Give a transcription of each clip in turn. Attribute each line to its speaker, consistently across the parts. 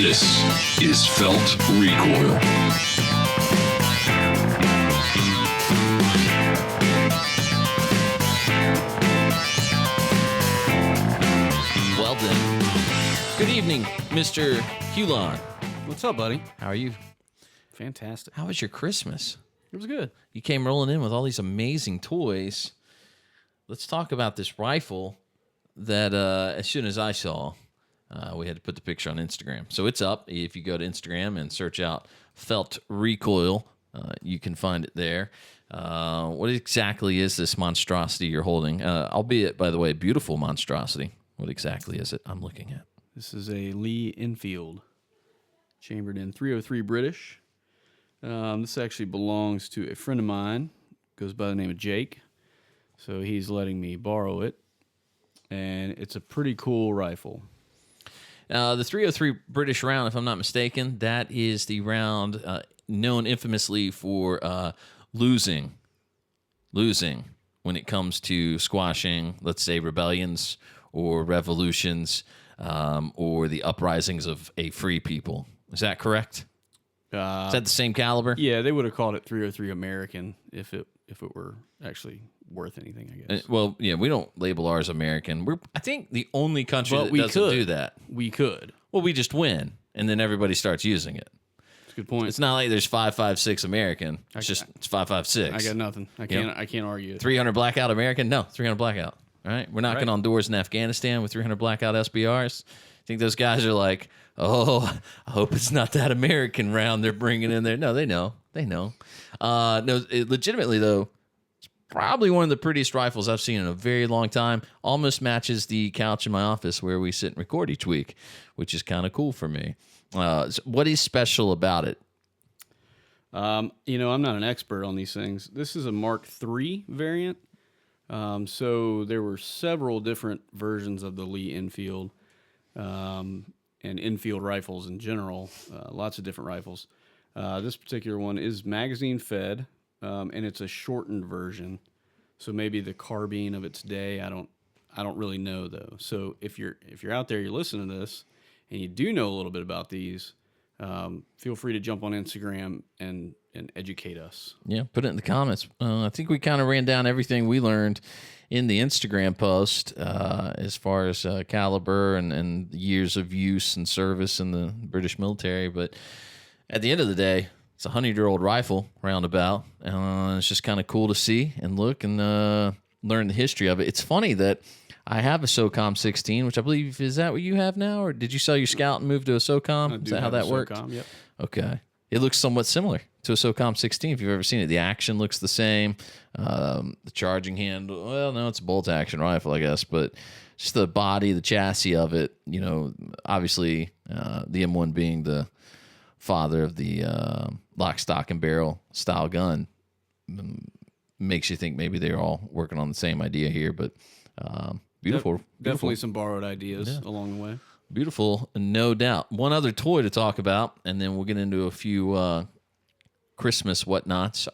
Speaker 1: This is Felt Recoil.
Speaker 2: Well then, good evening, Mr. Hulon.
Speaker 3: What's up, buddy?
Speaker 2: How are you?
Speaker 3: Fantastic.
Speaker 2: How was your Christmas?
Speaker 3: It was good.
Speaker 2: You came rolling in with all these amazing toys. Let's talk about this rifle that as soon as I saw, we had to put the picture on Instagram. So it's up. If you go to Instagram and search out Felt Recoil, you can find it there. What exactly is this monstrosity you're holding? Albeit, by the way, beautiful monstrosity. What exactly is it I'm looking at?
Speaker 3: This is a Lee Enfield, chambered in 303 British. This actually belongs to a friend of mine, goes by the name of Jake. So he's letting me borrow it, and it's a pretty cool rifle.
Speaker 2: The 303 British round, if I'm not mistaken, that is the round known infamously for losing when it comes to squashing, let's say, rebellions or revolutions or the uprisings of a free people. Is that correct? Is that the same caliber?
Speaker 3: Yeah, they would have called it 303 American if it were actually worth anything, I guess.
Speaker 2: Well, yeah, we don't label ours American. We're, I think, the only country that doesn't do that.
Speaker 3: We could.
Speaker 2: Well, we just win, and then everybody starts using it.
Speaker 3: That's a good point.
Speaker 2: It's not like there's 556 American. It's just it's 556.
Speaker 3: I got nothing. I can't argue it.
Speaker 2: 300 blackout American? No, 300 blackout. All right, we're knocking on doors in Afghanistan with 300 blackout SBRs. I think those guys are like, oh, I hope it's not that American round they're bringing in there. No, they know. Legitimately, though, it's probably one of the prettiest rifles I've seen in a very long time. Almost matches the couch in my office where we sit and record each week, which is kind of cool for me. So what is special about it?
Speaker 3: I'm not an expert on these things. This is a Mark III variant. So there were several different versions of the Lee Enfield and Enfield rifles in general, lots of different rifles. This particular one is magazine fed, and it's a shortened version. So maybe the carbine of its day, I don't really know though. So if you're out there, you're listening to this, and you do know a little bit about these, feel free to jump on Instagram and educate us.
Speaker 2: Yeah, put it in the comments. I think we kind of ran down everything we learned in the Instagram post as far as caliber and years of use and service in the British military. But at the end of the day, it's a 100-year-old rifle, roundabout. It's just kind of cool to see and look and learn the history of it. It's funny that I have a SOCOM 16, which I believe, is that what you have now? Or did you sell your Scout and move to a SOCOM? Is that how that worked?
Speaker 3: SOCOM, yep.
Speaker 2: Okay. It looks somewhat similar to a SOCOM 16 if you've ever seen it. The action looks the same. The charging handle, well, no, it's a bolt action rifle, I guess, but just the body, the chassis of it, obviously the M1 being the father of the lock, stock, and barrel style gun makes you think maybe they're all working on the same idea here, but beautiful.
Speaker 3: Definitely some borrowed ideas along the way.
Speaker 2: Beautiful, no doubt. One other toy to talk about, and then we'll get into a few Christmas whatnots.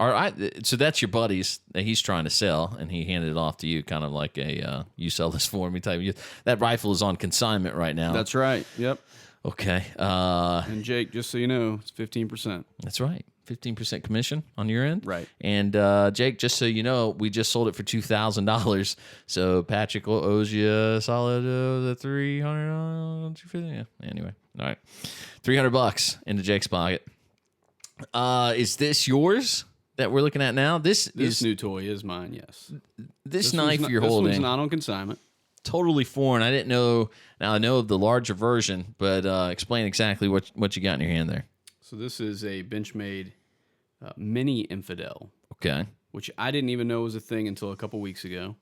Speaker 2: So that's your buddy's that he's trying to sell, and he handed it off to you, kind of like a you sell this for me type. That rifle is on consignment right now.
Speaker 3: That's right. Yep.
Speaker 2: Okay.
Speaker 3: And Jake, just so you know, it's 15%.
Speaker 2: That's right. 15% commission on your end.
Speaker 3: Right.
Speaker 2: And Jake, just so you know, we just sold it for $2,000. So Patrick owes you a solid the $300, $250. Yeah. Anyway, all right, $300 into Jake's pocket. Is this yours that we're looking at now? This
Speaker 3: new toy is mine. Yes.
Speaker 2: This knife you're holding.
Speaker 3: This one's not on consignment.
Speaker 2: Totally foreign. I didn't know. Now I know of the larger version, but explain exactly what you got in your hand there.
Speaker 3: So this is a Benchmade mini Infidel.
Speaker 2: Okay.
Speaker 3: Which I didn't even know was a thing until a couple weeks ago.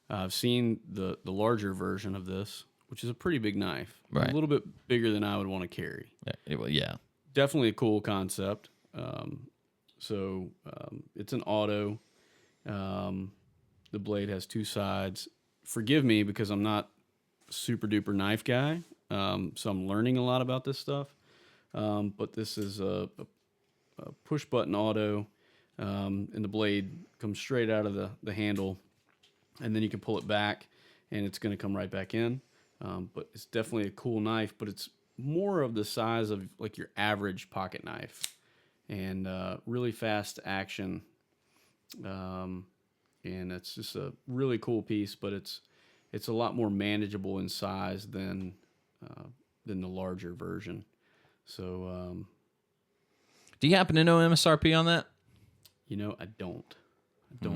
Speaker 3: I've seen the larger version of this, which is a pretty big knife.
Speaker 2: Right.
Speaker 3: A little bit bigger than I would want to carry.
Speaker 2: Yeah.
Speaker 3: Definitely a cool concept. It's an auto. The blade has two sides. Forgive me because I'm not a super duper knife guy, so I'm learning a lot about this stuff. But this is a push button auto, and the blade comes straight out of the handle, and then you can pull it back, and it's going to come right back in. But it's definitely a cool knife, but it's more of the size of like your average pocket knife, and really fast action. And it's just a really cool piece, but it's a lot more manageable in size than the larger version. So,
Speaker 2: Do you happen to know MSRP on that?
Speaker 3: I don't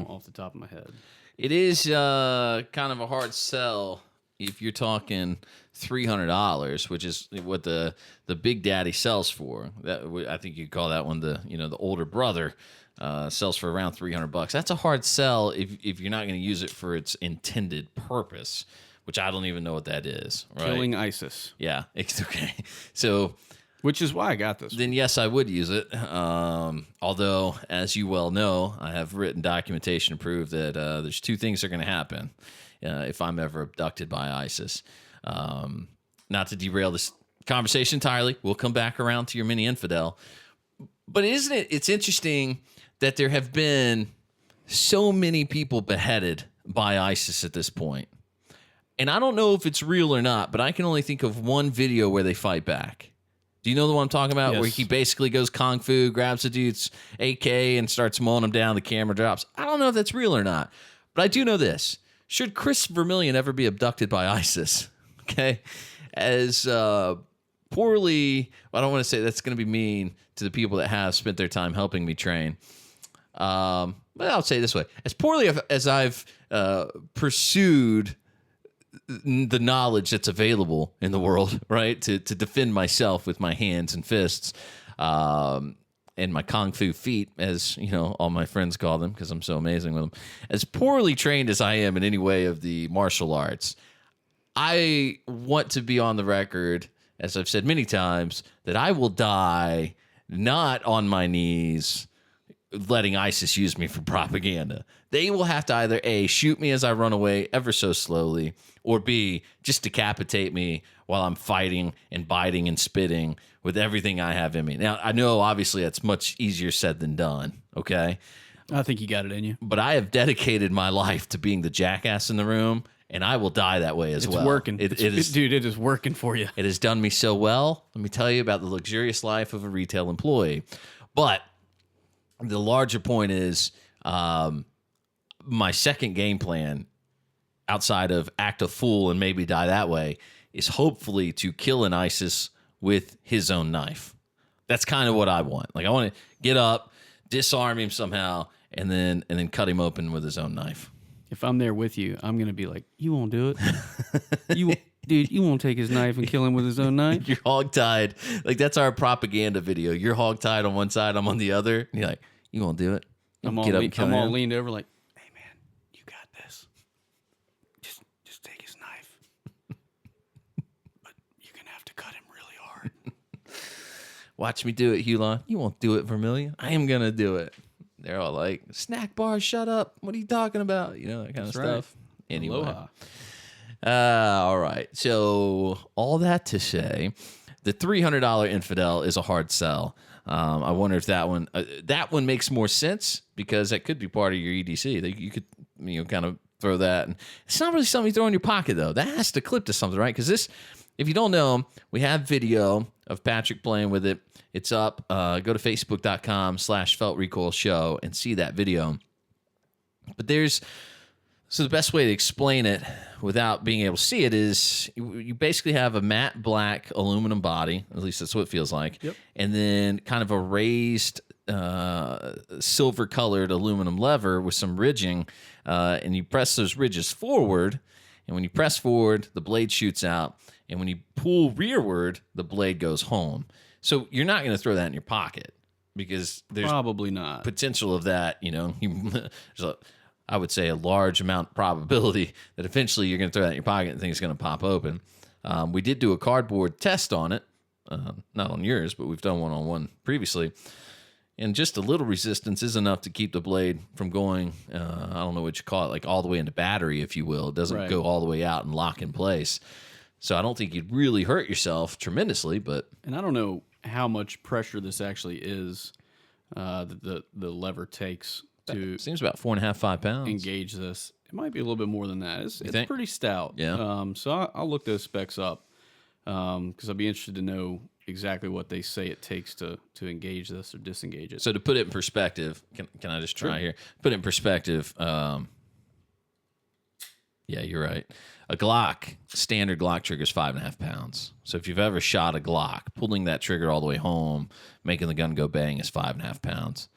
Speaker 3: off the top of my head.
Speaker 2: It is kind of a hard sell if you're talking $300, which is what the Big Daddy sells for. That I think you call that one the older brother sells for around $300. That's a hard sell if you're not going to use it for its intended purpose, which I don't even know what that is. Right?
Speaker 3: Killing ISIS.
Speaker 2: Yeah, it's okay. So.
Speaker 3: Which is why I got this.
Speaker 2: Then yes, I would use it. Although, as you well know, I have written documentation to prove that there's two things that are going to happen if I'm ever abducted by ISIS. Not to derail this conversation entirely, we'll come back around to your mini infidel. But isn't it? It's interesting that there have been so many people beheaded by ISIS at this point. And I don't know if it's real or not, but I can only think of one video where they fight back. Do you know the one I'm talking about?
Speaker 3: Yes.
Speaker 2: Where he basically goes kung fu, grabs the dude's AK, and starts mowing him down. The camera drops. I don't know if that's real or not, but I do know this. Should Kris Vermillion ever be abducted by ISIS, okay, as poorly, I don't want to say that's going to be mean to the people that have spent their time helping me train. But I'll say it this way. As poorly as I've pursued the knowledge that's available in the world, right, to defend myself with my hands and fists, and my kung fu feet, as all my friends call them, because I'm so amazing with them. As poorly trained as I am in any way of the martial arts, I want to be on the record, as I've said many times, that I will die not on my knees letting ISIS use me for propaganda. They will have to either A, shoot me as I run away ever so slowly, or B, just decapitate me while I'm fighting and biting and spitting with everything I have in me. Now, I know obviously that's much easier said than done, okay?
Speaker 3: I think you got it in you.
Speaker 2: But I have dedicated my life to being the jackass in the room, and I will die that way as well.
Speaker 3: It's working.
Speaker 2: It is,
Speaker 3: dude, it is working for you.
Speaker 2: It has done me so well. Let me tell you about the luxurious life of a retail employee. But the larger point is my second game plan, outside of act a fool and maybe die that way, is hopefully to kill an ISIS with his own knife. That's kind of what I want. Like, I want to get up, disarm him somehow, and then cut him open with his own knife.
Speaker 3: If I'm there with you, I'm gonna be like, "You won't do it, dude. You won't take his knife and kill him with his own knife."
Speaker 2: You're hogtied. Like, that's our propaganda video. You're hogtied on one side, I'm on the other. And you're like, "You won't do it."
Speaker 3: I'm all leaned over, like, "Hey man, you got this. Just take his knife, but you're gonna have to cut him really hard."
Speaker 2: Watch me do it, Hulon. You won't do it, Vermillion. I am gonna do it. They're all like, "Snack bar, shut up. What are you talking about?" That kind of stuff.
Speaker 3: Right.
Speaker 2: Anyway.
Speaker 3: Aloha.
Speaker 2: All right. So all that to say, the $300 infidel is a hard sell. I wonder if that one makes more sense, because that could be part of your EDC. You could kind of throw that. And it's not really something you throw in your pocket, though. That has to clip to something, right? Because this, if you don't know, we have video of Patrick playing with it. It's up. Go to facebook.com/Felt Recoil Show and see that video. But so the best way to explain it without being able to see it is you basically have a matte black aluminum body, at least that's what it feels like,
Speaker 3: Yep.
Speaker 2: and then kind of a raised silver-colored aluminum lever with some ridging, and you press those ridges forward, and when you press forward, the blade shoots out, and when you pull rearward, the blade goes home. So you're not going to throw that in your pocket, because there's
Speaker 3: Probably not.
Speaker 2: potential of that, I would say a large amount of probability that eventually you're going to throw that in your pocket and things going to pop open. We did do a cardboard test on it, not on yours, but we've done one on one previously. And just a little resistance is enough to keep the blade from going, I don't know what you call it, like all the way into battery, if you will. It doesn't go all the way out and lock in place. So I don't think you'd really hurt yourself tremendously, but...
Speaker 3: And I don't know how much pressure this actually is that the lever takes to...
Speaker 2: It seems about 4.5, 5 pounds.
Speaker 3: Engage this. It might be a little bit more than that. It's
Speaker 2: think?
Speaker 3: pretty stout.
Speaker 2: Yeah.
Speaker 3: So I'll look those specs up. because I'd be interested to know exactly what they say it takes to engage this or disengage it.
Speaker 2: So to put it in perspective, can I just try here? Put it in perspective. Yeah, you're right. A Glock, standard Glock trigger is 5.5 pounds. So if you've ever shot a Glock, pulling that trigger all the way home, making the gun go bang is 5.5 pounds.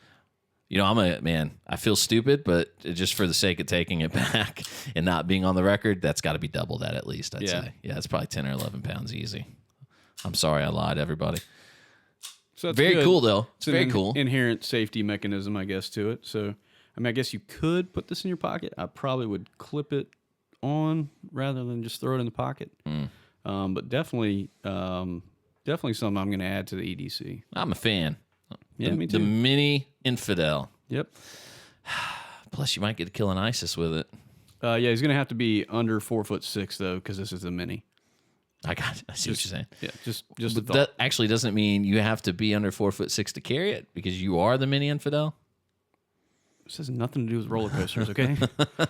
Speaker 2: You know, I feel stupid, but just for the sake of taking it back and not being on the record, that's got to be double that at least, I'd say. Yeah, it's probably 10 or 11 pounds easy. I'm sorry I lied, everybody.
Speaker 3: So that's
Speaker 2: very
Speaker 3: good.
Speaker 2: cool, though. It's
Speaker 3: an
Speaker 2: very cool.
Speaker 3: Inherent safety mechanism, I guess, to it. So, I mean, I guess you could put this in your pocket. I probably would clip it on rather than just throw it in the pocket. But definitely something I'm going to add to the EDC.
Speaker 2: I'm a fan.
Speaker 3: Yeah, me too.
Speaker 2: The mini infidel.
Speaker 3: Yep.
Speaker 2: Plus, you might get to kill an ISIS with it.
Speaker 3: Yeah, he's going to have to be under 4'6" though, because this is a mini.
Speaker 2: I see what you're saying.
Speaker 3: Yeah, just
Speaker 2: But that actually doesn't mean you have to be under 4'6" to carry it because you are the mini infidel.
Speaker 3: This has nothing to do with roller coasters, okay?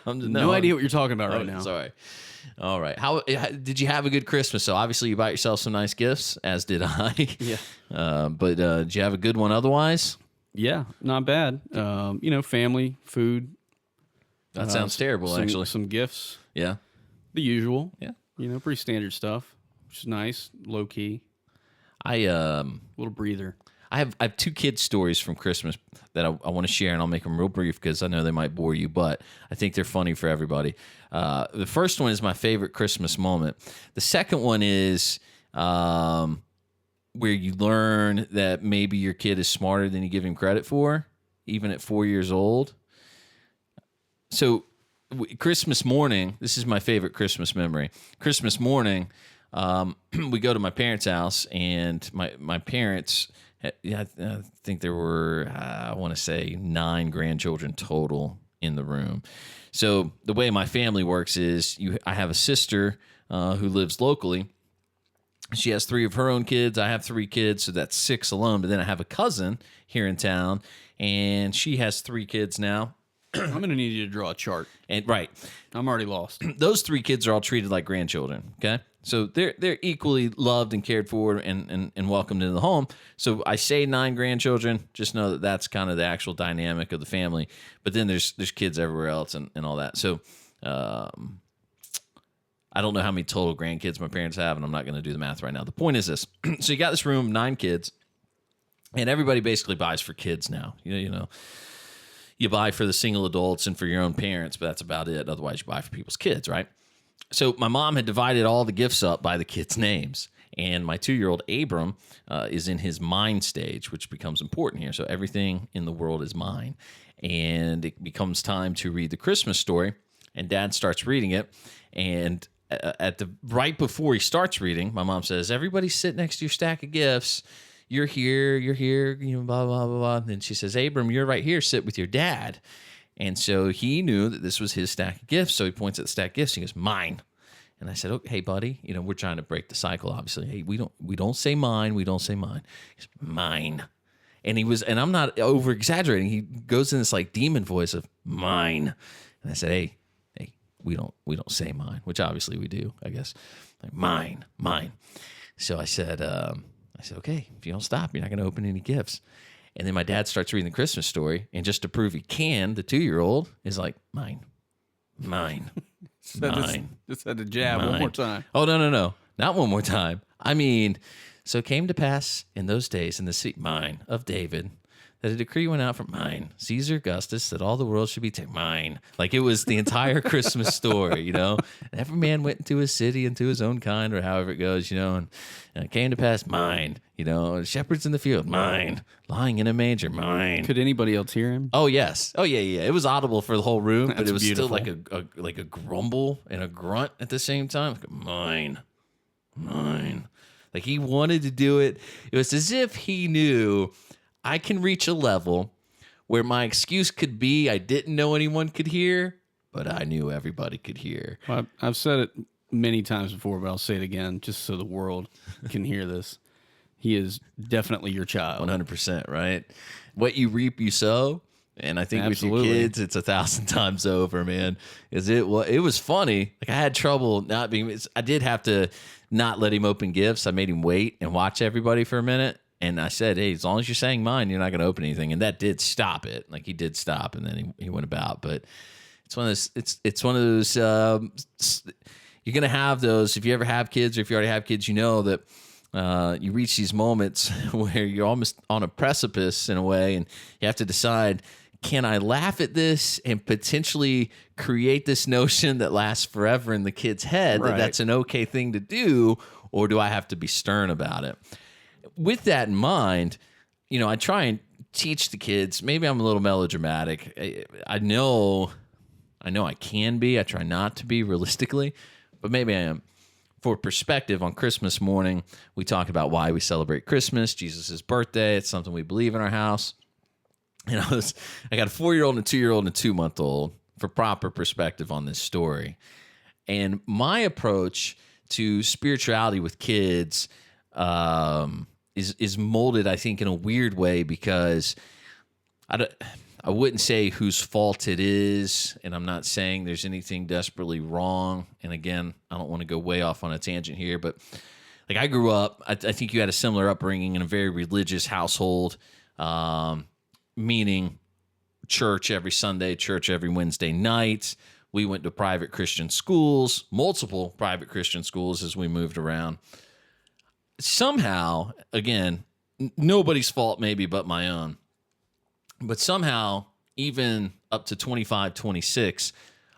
Speaker 2: No
Speaker 3: idea what you're talking about right now.
Speaker 2: Sorry. All right. How did you have a good Christmas? So obviously you bought yourself some nice gifts, as did I.
Speaker 3: Yeah.
Speaker 2: But did you have a good one otherwise?
Speaker 3: Yeah, not bad. Family, food.
Speaker 2: That sounds terrible, actually.
Speaker 3: Some gifts.
Speaker 2: Yeah.
Speaker 3: The usual.
Speaker 2: Yeah.
Speaker 3: Pretty standard stuff, which is nice, low key. Little breather.
Speaker 2: I have two kids' stories from Christmas that I want to share, and I'll make them real brief because I know they might bore you, but I think they're funny for everybody. The first one is my favorite Christmas moment. The second one is where you learn that maybe your kid is smarter than you give him credit for, even at 4 years old. So Christmas morning, this is my favorite Christmas memory. Christmas morning, we go to my parents' house, and my parents... I think there were, I want to say, 9 grandchildren total in the room. So the way my family works is I have a sister who lives locally. She has 3 of her own kids. I have 3 kids, so that's 6 alone. But then I have a cousin here in town, and she has 3 kids now.
Speaker 3: I'm going to need you to draw a chart.
Speaker 2: And right.
Speaker 3: I'm already lost.
Speaker 2: Those 3 kids are all treated like grandchildren, okay? So they're equally loved and cared for and welcomed into the home. So I say 9 grandchildren, just know that that's kind of the actual dynamic of the family. But then there's kids everywhere else and all that. So I don't know how many total grandkids my parents have, and I'm not going to do the math right now. The point is this. So you got this room, 9 kids, and everybody basically buys for kids now. You know, you buy for the single adults and for your own parents, but that's about it. Otherwise, you buy for people's kids, right? So my mom had divided all the gifts up by the kids' names, and my 2-year-old Abram is in his mine stage, which becomes important here. So everything in the world is mine, and it becomes time to read the Christmas story, and Dad starts reading it, and right before he starts reading, my mom says, "Everybody sit next to your stack of gifts. You're here, blah, blah, blah, blah." And then she says, "Abram, you're right here. Sit with your dad." And so he knew that this was his stack of gifts. So he points at the stack of gifts. And he goes, "Mine." And I said, "Okay, hey, buddy, we're trying to break the cycle, obviously. Hey, we don't say mine. We don't say mine." He goes, "Mine." And and I'm not over exaggerating. He goes in this like demon voice of "mine." And I said, hey, we don't say mine, which obviously we do, I guess. Like, mine. So I said, okay, if you don't stop, you're not going to open any gifts. And then my dad starts reading the Christmas story, and just to prove he can, the 2-year-old is like, mine.
Speaker 3: Just had to jab one more time.
Speaker 2: Oh, no. Not one more time. I mean, so it came to pass in those days in the city, mine, of David, that a decree went out from mine, Caesar Augustus, that all the world should be mine. Like it was the entire Christmas story, And every man went into his city, into his own kind, or however it goes, and it came to pass, mine, shepherds in the field, mine, lying in a manger, mine.
Speaker 3: Could anybody else hear him?
Speaker 2: Oh, yes. Oh, yeah. It was audible for the whole room, but it was
Speaker 3: beautiful.
Speaker 2: Still like a grumble and a grunt at the same time. Like, mine. Like he wanted to do it. It was as if he knew I can reach a level where my excuse could be I didn't know anyone could hear, but I knew everybody could hear.
Speaker 3: Well, I've said it many times before, but I'll say it again just so the world can hear this. He is definitely your child.
Speaker 2: 100%, right? What you reap, you sow. And I think
Speaker 3: Absolutely.
Speaker 2: with your kids, it's 1,000 times over, man. It was funny. Like, I had trouble not being. I did have to not let him open gifts. I made him wait and watch everybody for a minute. And I said, hey, as long as you're saying mine, you're not going to open anything. And that did stop it. Like, he did stop, and then he went about. But it's one of those. It's one of those. You're going to have those if you ever have kids, or if you already have kids. You know that you reach these moments where you're almost on a precipice in a way, and you have to decide: can I laugh at this and potentially create this notion that lasts forever in the kid's head that that's an okay thing to do, or do I have to be stern about it? With that in mind, I try and teach the kids. Maybe I'm a little melodramatic. I know I can be. I try not to be realistically, but maybe I am. For perspective, on Christmas morning, we talked about why we celebrate Christmas, Jesus' birthday. It's something we believe in our house. And I got a 4-year-old and a 2-year-old and a 2-month-old for proper perspective on this story. And my approach to spirituality with kids is molded, I think, in a weird way, because I wouldn't say whose fault it is, and I'm not saying there's anything desperately wrong. And again, I don't want to go way off on a tangent here, but like, I grew up, I think you had a similar upbringing in a very religious household, meaning church every Sunday, church every Wednesday night. We went to private Christian schools, multiple private Christian schools as we moved around. Somehow, again, nobody's fault maybe but my own, but somehow, even up to 25, 26,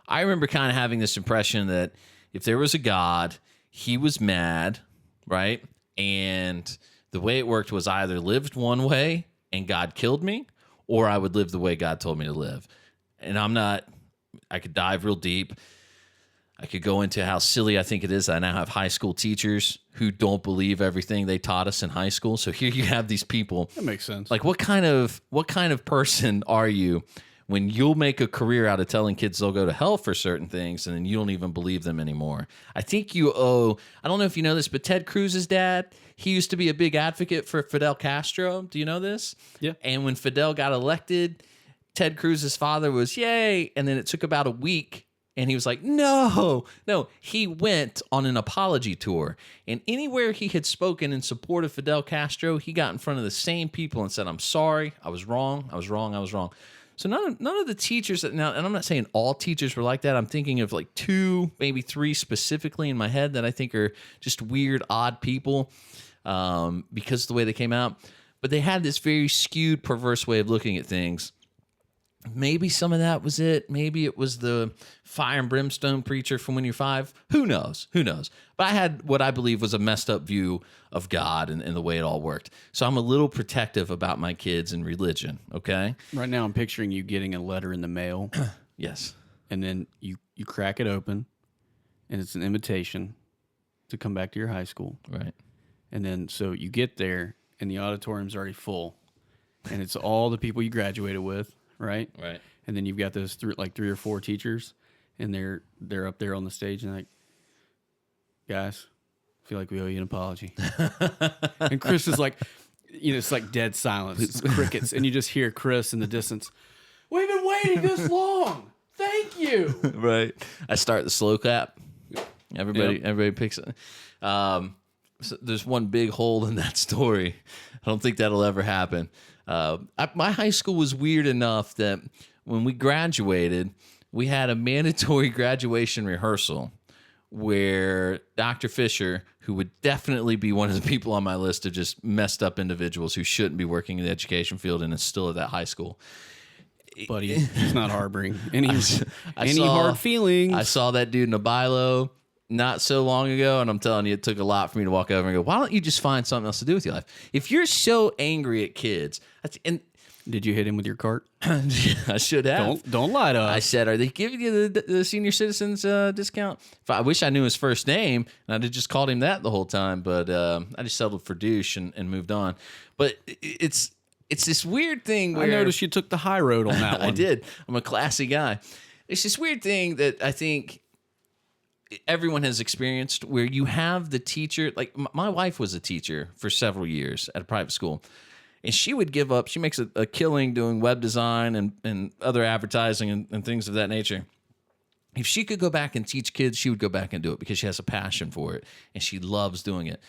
Speaker 2: I remember kind of having this impression that if there was a God, he was mad, right? And the way it worked was I either lived one way and God killed me, or I would live the way God told me to live. And I could dive real deep. I could go into how silly I think it is that I now have high school teachers who don't believe everything they taught us in high school. So here you have these people.
Speaker 3: That makes sense.
Speaker 2: Like, what kind of person are you when you'll make a career out of telling kids they'll go to hell for certain things, and then you don't even believe them anymore? I think you owe, I don't know if you know this, but Ted Cruz's dad, he used to be a big advocate for Fidel Castro. Do you know this?
Speaker 3: Yeah.
Speaker 2: And when Fidel got elected, Ted Cruz's father was, yay. And then it took about a week, and he was like, no. He went on an apology tour. And anywhere he had spoken in support of Fidel Castro, he got in front of the same people and said, I'm sorry, I was wrong. So none of the teachers now, and I'm not saying all teachers were like that. I'm thinking of like 2, maybe 3 specifically in my head that I think are just weird, odd people because of the way they came out. But they had this very skewed, perverse way of looking at things. Maybe some of that was it. Maybe it was the fire and brimstone preacher from When You're 5. Who knows? But I had what I believe was a messed up view of God and the way it all worked. So I'm a little protective about my kids and religion, okay?
Speaker 3: Right now I'm picturing you getting a letter in the mail.
Speaker 2: Yes.
Speaker 3: And then you crack it open, and it's an invitation to come back to your high school.
Speaker 2: Right.
Speaker 3: And then so you get there, and the auditorium's already full, and it's all the people you graduated with. Right. And then you've got those 3 or 4 teachers, and they're up there on the stage, and like, guys, I feel like we owe you an apology. And Kris is like, it's like dead silence. It's crickets, and you just hear Kris in the distance. We've been waiting this long. Thank you.
Speaker 2: Right. I start the slow clap. Everybody picks it. So there's one big hole in that story. I don't think that'll ever happen. My high school was weird enough that when we graduated, we had a mandatory graduation rehearsal where Dr. Fisher, who would definitely be one of the people on my list of just messed up individuals who shouldn't be working in the education field and is still at that high school.
Speaker 3: Buddy, he's not harboring any hard feelings.
Speaker 2: I saw that dude in a bilo not so long ago, and I'm telling you, it took a lot for me to walk over and go, why don't you just find something else to do with your life? If you're so angry at kids, and
Speaker 3: did you hit him with your cart?
Speaker 2: I should have.
Speaker 3: Don't lie to us.
Speaker 2: I said, are they giving you the senior citizens discount? I wish I knew his first name, and I'd have just called him that the whole time, but I just settled for douche and moved on. But it's this weird thing where...
Speaker 3: I noticed you took the high road on that one.
Speaker 2: I did. I'm a classy guy. It's this weird thing that I think everyone has experienced where you have the teacher, like my wife was a teacher for several years at a private school. And she would give up. She makes a killing doing web design and other advertising and things of that nature. If she could go back and teach kids, she would go back and do it because she has a passion for it and she loves doing it.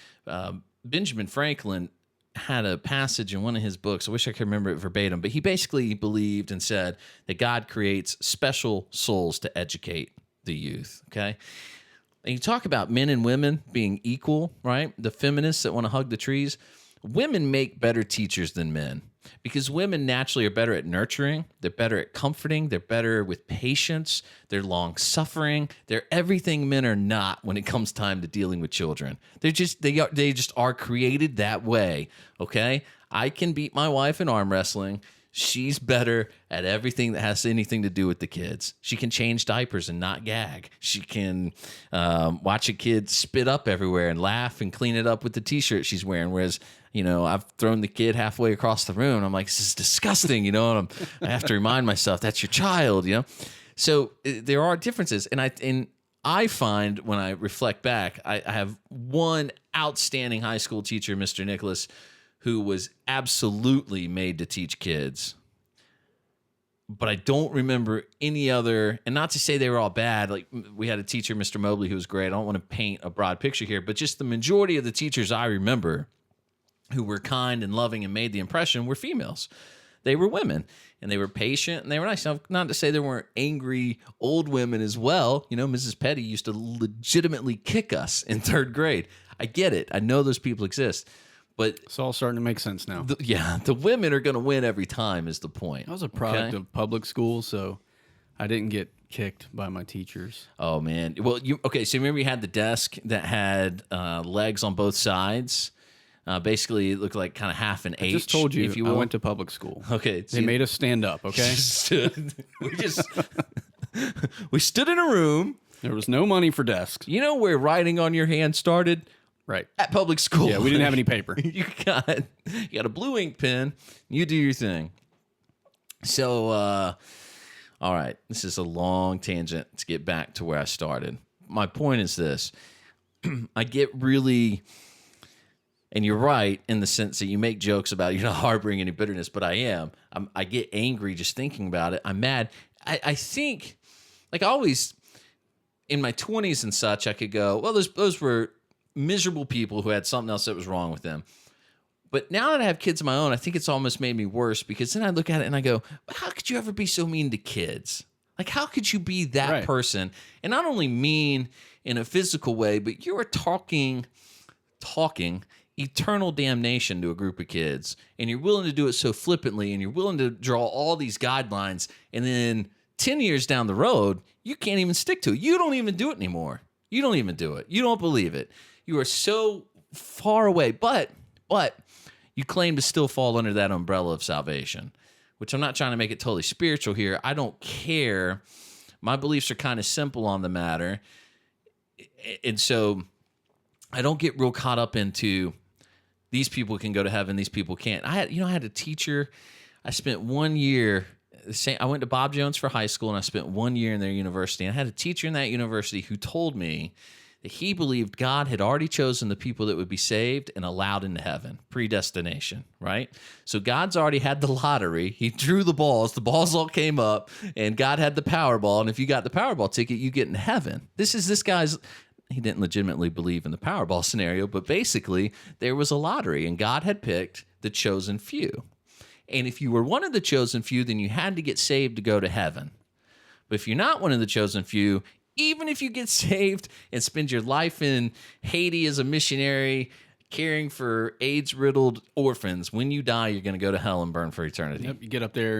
Speaker 2: Benjamin Franklin had a passage in one of his books. I wish I could remember it verbatim, but he basically believed and said that God creates special souls to educate the youth, okay? And you talk about men and women being equal, right? The feminists that want to hug the trees. Women make better teachers than men because women naturally are better at nurturing. They're better at comforting. They're better with patience. They're long-suffering. They're everything men are not when it comes time to dealing with children. They just are created that way, okay? I can beat my wife in arm wrestling. She's better at everything that has anything to do with the kids. She can change diapers and not gag. She can watch a kid spit up everywhere and laugh and clean it up with the T-shirt she's wearing. Whereas, I've thrown the kid halfway across the room. And I'm like, this is disgusting, and I have to remind myself that's your child, So there are differences, and I find when I reflect back, I have one outstanding high school teacher, Mr. Nicholas, who was absolutely made to teach kids. But I don't remember any other, and not to say they were all bad. Like we had a teacher, Mr. Mobley, who was great. I don't want to paint a broad picture here, but just the majority of the teachers I remember who were kind and loving and made the impression were females. They were women, and they were patient, and they were nice. Now, not to say there weren't angry old women as well. Mrs. Petty used to legitimately kick us in third grade. I get it. I know those people exist. But
Speaker 3: it's all starting to make sense now.
Speaker 2: The women are going to win every time is the point.
Speaker 3: I was a product of public school, so I didn't get kicked by my teachers.
Speaker 2: Oh, man. Well, so remember you had the desk that had legs on both sides? Basically, it looked like kind of half an H.
Speaker 3: I just told you,
Speaker 2: if you will.
Speaker 3: I went to public school.
Speaker 2: Okay.
Speaker 3: They made us stand up, okay?
Speaker 2: We stood in a room.
Speaker 3: There was no money for desks.
Speaker 2: You know where writing on your hand started?
Speaker 3: Right.
Speaker 2: At public school.
Speaker 3: Yeah, we didn't have any paper.
Speaker 2: You got a blue ink pen. You do your thing. So, all right. This is a long tangent to get back to where I started. My point is this. I get really, and you're right in the sense that you make jokes about you're not harboring any bitterness, but I am. I get angry just thinking about it. I'm mad. I think, like always, in my 20s and such, I could go, well, those were miserable people who had something else that was wrong with them. But now that I have kids of my own, I think it's almost made me worse because then I look at it and I go, how could you ever be so mean to kids? Like, how could you be that person? And not only mean in a physical way, but you are talking eternal damnation to a group of kids. And you're willing to do it so flippantly, and you're willing to draw all these guidelines. And then 10 years down the road, you can't even stick to it. You don't even do it anymore. You don't even do it. You don't believe it. You are so far away, but you claim to still fall under that umbrella of salvation, which I'm not trying to make it totally spiritual here. I don't care. My beliefs are kind of simple on the matter. And so I don't get real caught up into these people can go to heaven, these people can't. I had a teacher. I spent 1 year. I went to Bob Jones for high school, and I spent 1 year in their university. And I had a teacher in that university who told me that he believed God had already chosen the people that would be saved and allowed into heaven. Predestination, right? So God's already had the lottery. He drew the balls all came up, and God had the Powerball. And if you got the Powerball ticket, you get in heaven. This guy's, he didn't legitimately believe in the Powerball scenario, but basically there was a lottery, and God had picked the chosen few. And if you were one of the chosen few, then you had to get saved to go to heaven. But if you're not one of the chosen few, even if you get saved and spend your life in Haiti as a missionary, caring for AIDS-riddled orphans, when you die, you're going to go to hell and burn for eternity.
Speaker 3: Yep, you get up there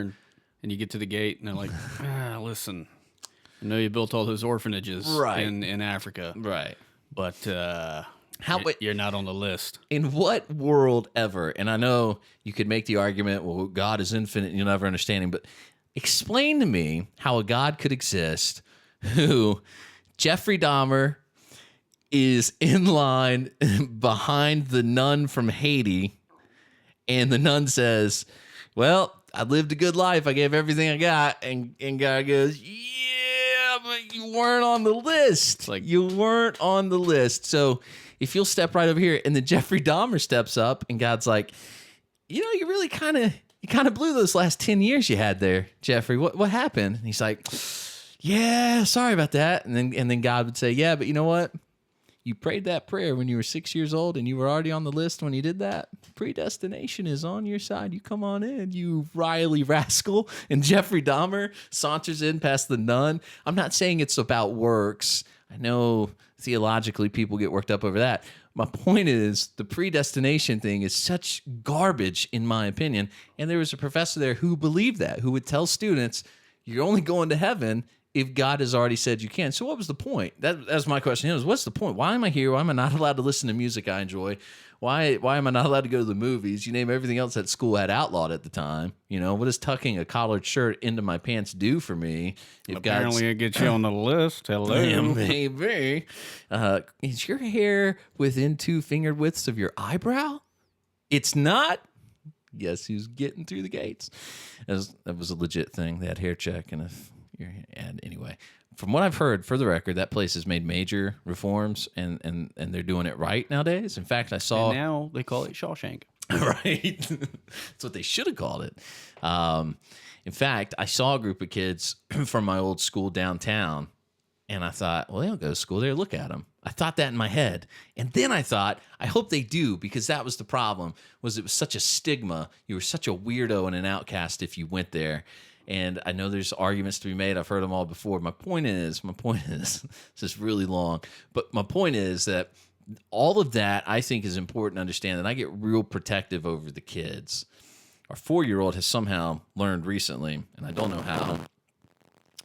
Speaker 3: and you get to the gate, and they're like, listen, I know you built all those orphanages in Africa.
Speaker 2: Right.
Speaker 3: But you're not on the list.
Speaker 2: In what world ever, and I know you could make the argument, well, God is infinite and you'll never understand him, but explain to me how a God could exist who Jeffrey Dahmer is in line behind the nun from Haiti, and the nun says, well, I lived a good life. I gave everything I got. And God goes, yeah, but you weren't on the list. Like, you weren't on the list. So if you'll step right over here, and then Jeffrey Dahmer steps up, and God's like, you really kind of blew those last 10 years you had there, Jeffrey. What happened? And he's like, yeah, sorry about that. And then God would say, yeah, but you know what? You prayed that prayer when you were 6 years old and you were already on the list when you did that. Predestination is on your side. You come on in, you Riley rascal. And Jeffrey Dahmer saunters in past the nun. I'm not saying it's about works. I know theologically people get worked up over that. My point is the predestination thing is such garbage, in my opinion. And there was a professor there who believed that, who would tell students, you're only going to heaven if God has already said you can. So what was the point? That's my question. What's the point? Why am I here? Why am I not allowed to listen to music I enjoy? Why am I not allowed to go to the movies? You name everything else that school had outlawed at the time. What does tucking a collared shirt into my pants do for me? If
Speaker 3: Apparently it gets you on the list. Hello.
Speaker 2: Yeah, maybe. Is your hair within 2 finger widths of your eyebrow? It's not. Guess who's getting through the gates? That was a legit thing. They had hair check, and anyway, from what I've heard, for the record, that place has made major reforms, and they're doing it right nowadays. In fact, I saw...
Speaker 3: And now they call it Shawshank.
Speaker 2: Right? That's what they should have called it. In fact, I saw a group of kids from my old school downtown, and I thought, well, they don't go to school there. Look at them. I thought that in my head. And then I thought, I hope they do, because that was the problem, was it was such a stigma. You were such a weirdo and an outcast if you went there. And I know there's arguments to be made. I've heard them all before. My point is, this is really long, but my point is that all of that I think is important to understand, and I get real protective over the kids. Our 4-year-old has somehow learned recently, and I don't know how,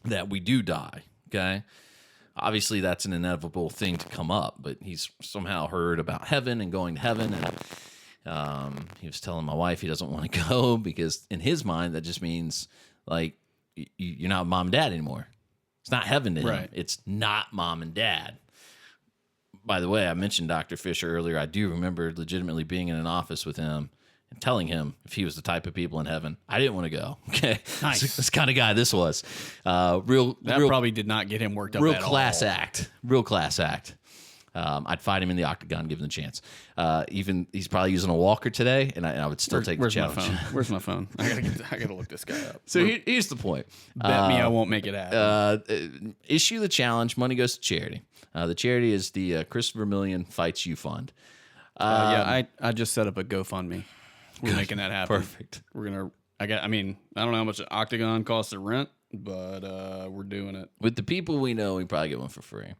Speaker 2: that we do die, okay? Obviously, that's an inevitable thing to come up, but he's somehow heard about heaven and going to heaven, and he was telling my wife he doesn't want to go because in his mind, that just means... like, you're not mom and dad anymore. It's not heaven to him.
Speaker 3: Right.
Speaker 2: It's not mom and dad. By the way, I mentioned Dr. Fisher earlier. I do remember legitimately being in an office with him and telling him if he was the type of people in heaven. I didn't want to go. Okay,
Speaker 3: Nice.
Speaker 2: This kind of guy this was.
Speaker 3: That probably did not get him worked up
Speaker 2: real
Speaker 3: at
Speaker 2: class
Speaker 3: all.
Speaker 2: act. Real class act. I'd fight him in the octagon, give him the chance. Even he's probably using a walker today, and I would still take the challenge.
Speaker 3: My phone? Where's my phone? I gotta look this guy up.
Speaker 2: So here's the point.
Speaker 3: Bet me I won't make it happen.
Speaker 2: Issue the challenge. Money goes to charity. The charity is the Kris Vermillion Fights You Fund.
Speaker 3: I just set up a GoFundMe. We're making that happen.
Speaker 2: Perfect.
Speaker 3: We're gonna. I don't know how much an octagon costs to rent, but we're doing it.
Speaker 2: With the people we know, we probably get one for free.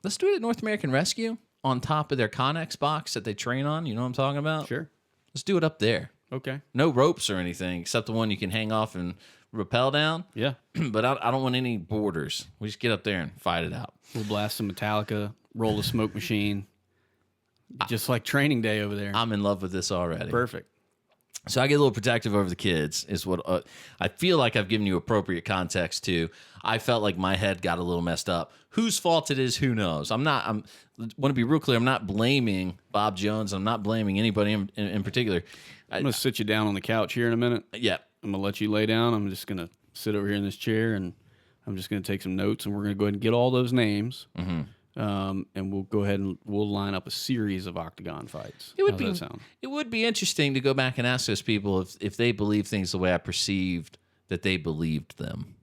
Speaker 2: Let's do it at North American Rescue on top of their Connex box that they train on. You know what I'm talking about?
Speaker 3: Sure.
Speaker 2: Let's do it up there.
Speaker 3: Okay.
Speaker 2: No ropes or anything except the one you can hang off and rappel down.
Speaker 3: Yeah.
Speaker 2: But I don't want any borders. We just get up there and fight it out.
Speaker 3: We'll blast some Metallica, roll the smoke machine, just like training day over there.
Speaker 2: I'm in love with this already.
Speaker 3: Perfect.
Speaker 2: So I get a little protective over the kids is what I feel like I've given you appropriate context to. I felt like my head got a little messed up. Whose fault it is, who knows? I want to be real clear. I'm not blaming Bob Jones. I'm not blaming anybody in particular.
Speaker 3: I'm going to sit you down on the couch here in a minute.
Speaker 2: Yeah.
Speaker 3: I'm going to let you lay down. I'm just going to sit over here in this chair, and I'm just going to take some notes, and we're going to go ahead and get all those names. Mm-hmm. And we'll go ahead and we'll line up a series of octagon fights. How's that sound?
Speaker 2: It would be interesting to go back and ask those people if they believe things the way I perceived that they believed them.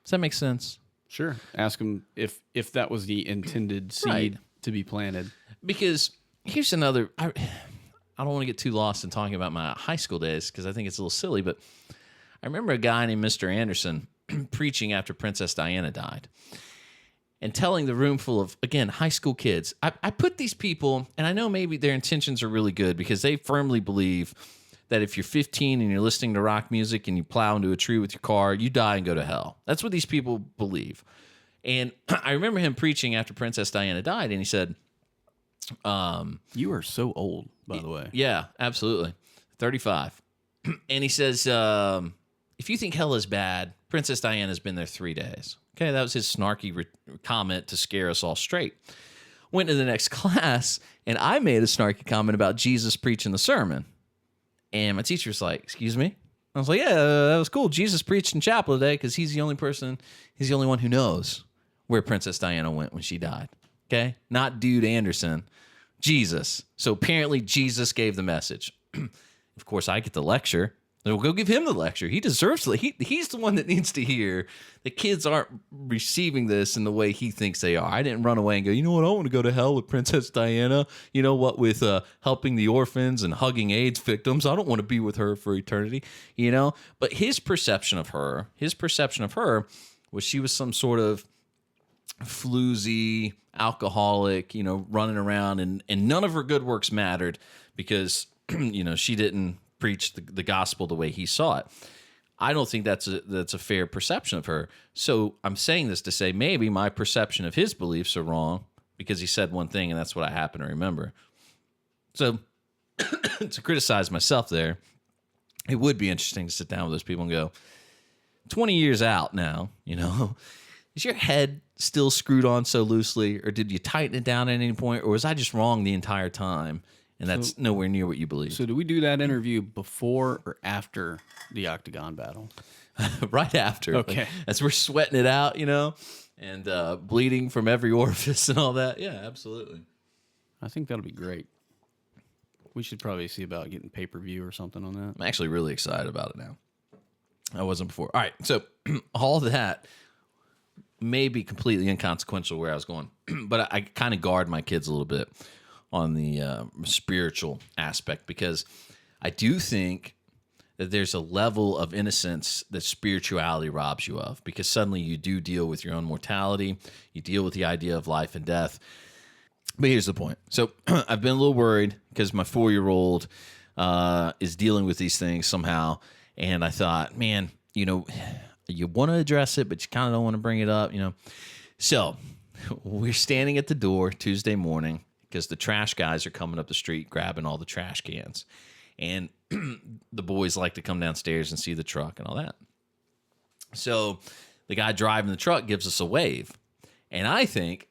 Speaker 2: Does that make sense?
Speaker 3: Sure. Ask them if that was the intended seed to be planted.
Speaker 2: Because here's another. I don't want to get too lost in talking about my high school days because I think it's a little silly, but I remember a guy named Mr. Anderson preaching after Princess Diana died. And telling the room full of, again, high school kids. I put these people, and I know maybe their intentions are really good because they firmly believe that if you're 15 and you're listening to rock music and you plow into a tree with your car, you die and go to hell. That's what these people believe. And I remember him preaching after Princess Diana died, and he said...
Speaker 3: you are so old, by the way.
Speaker 2: Yeah, absolutely. 35. And he says, if you think hell is bad, Princess Diana's been there 3 days. Okay, that was his snarky comment to scare us all straight. Went to the next class, and I made a snarky comment about Jesus preaching the sermon. And my teacher was like, excuse me? I was like, yeah, that was cool. Jesus preached in chapel today because he's the only one who knows where Princess Diana went when she died. Okay? Not Dude Anderson. Jesus. So apparently Jesus gave the message. Of course, I get the lecture. We'll go give him the lecture. He deserves it. He's the one that needs to hear the kids aren't receiving this in the way he thinks they are. I didn't run away and go, you know what, I want to go to hell with Princess Diana. You know what, with helping the orphans and hugging AIDS victims. I don't want to be with her for eternity, you know? But his perception of her was she was some sort of floozy alcoholic, you know, running around, and none of her good works mattered because, you know, she didn't preach the gospel the way he saw it. I don't think that's a fair perception of her. So I'm saying this to say maybe my perception of his beliefs are wrong because he said one thing and that's what I happen to remember. So to criticize myself there, it would be interesting to sit down with those people and go, 20 years out now, you know, is your head still screwed on so loosely, or did you tighten it down at any point, or was I just wrong the entire time? And that's nowhere near what you believe.
Speaker 3: So do we do that interview before or after the octagon battle?
Speaker 2: Right after.
Speaker 3: Okay.
Speaker 2: Like, as we're sweating it out, you know, and bleeding from every orifice and all that. Yeah, absolutely.
Speaker 3: I think that'll be great. We should probably see about getting pay-per-view or something on that.
Speaker 2: I'm actually really excited about it now. I wasn't before. All right, so all that may be completely inconsequential where I was going, but I kind of guard my kids a little bit on the spiritual aspect because I do think that there's a level of innocence that spirituality robs you of, because suddenly you do deal with your own mortality, you deal with the idea of life and death. But here's the point. So I've been a little worried because my 4-year-old is dealing with these things somehow, and I thought, man, you know, you want to address it, but you kind of don't want to bring it up, you know. So we're standing at the door Tuesday morning because the trash guys are coming up the street grabbing all the trash cans. And the boys like to come downstairs and see the truck and all that. So the guy driving the truck gives us a wave. And I think,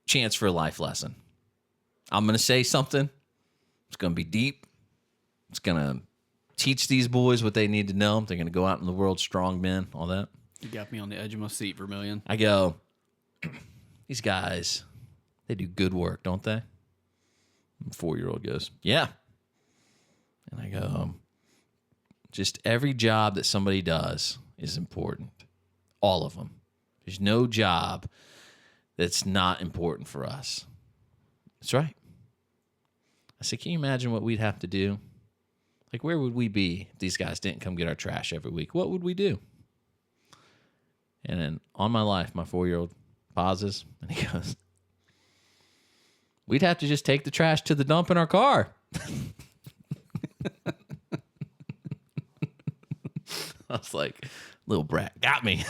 Speaker 2: chance for a life lesson. I'm going to say something. It's going to be deep. It's going to teach these boys what they need to know. They're going to go out in the world strong men, all that.
Speaker 3: You got me on the edge of my seat, Vermillion.
Speaker 2: I go, these guys, they do good work, don't they? 4-year-old goes, yeah. And I go, just every job that somebody does is important. All of them. There's no job that's not important for us. That's right. I said, can you imagine what we'd have to do? Like, where would we be if these guys didn't come get our trash every week? What would we do? And then on my life, my 4-year-old pauses and he goes, we'd have to just take the trash to the dump in our car. I was like, little brat, got me.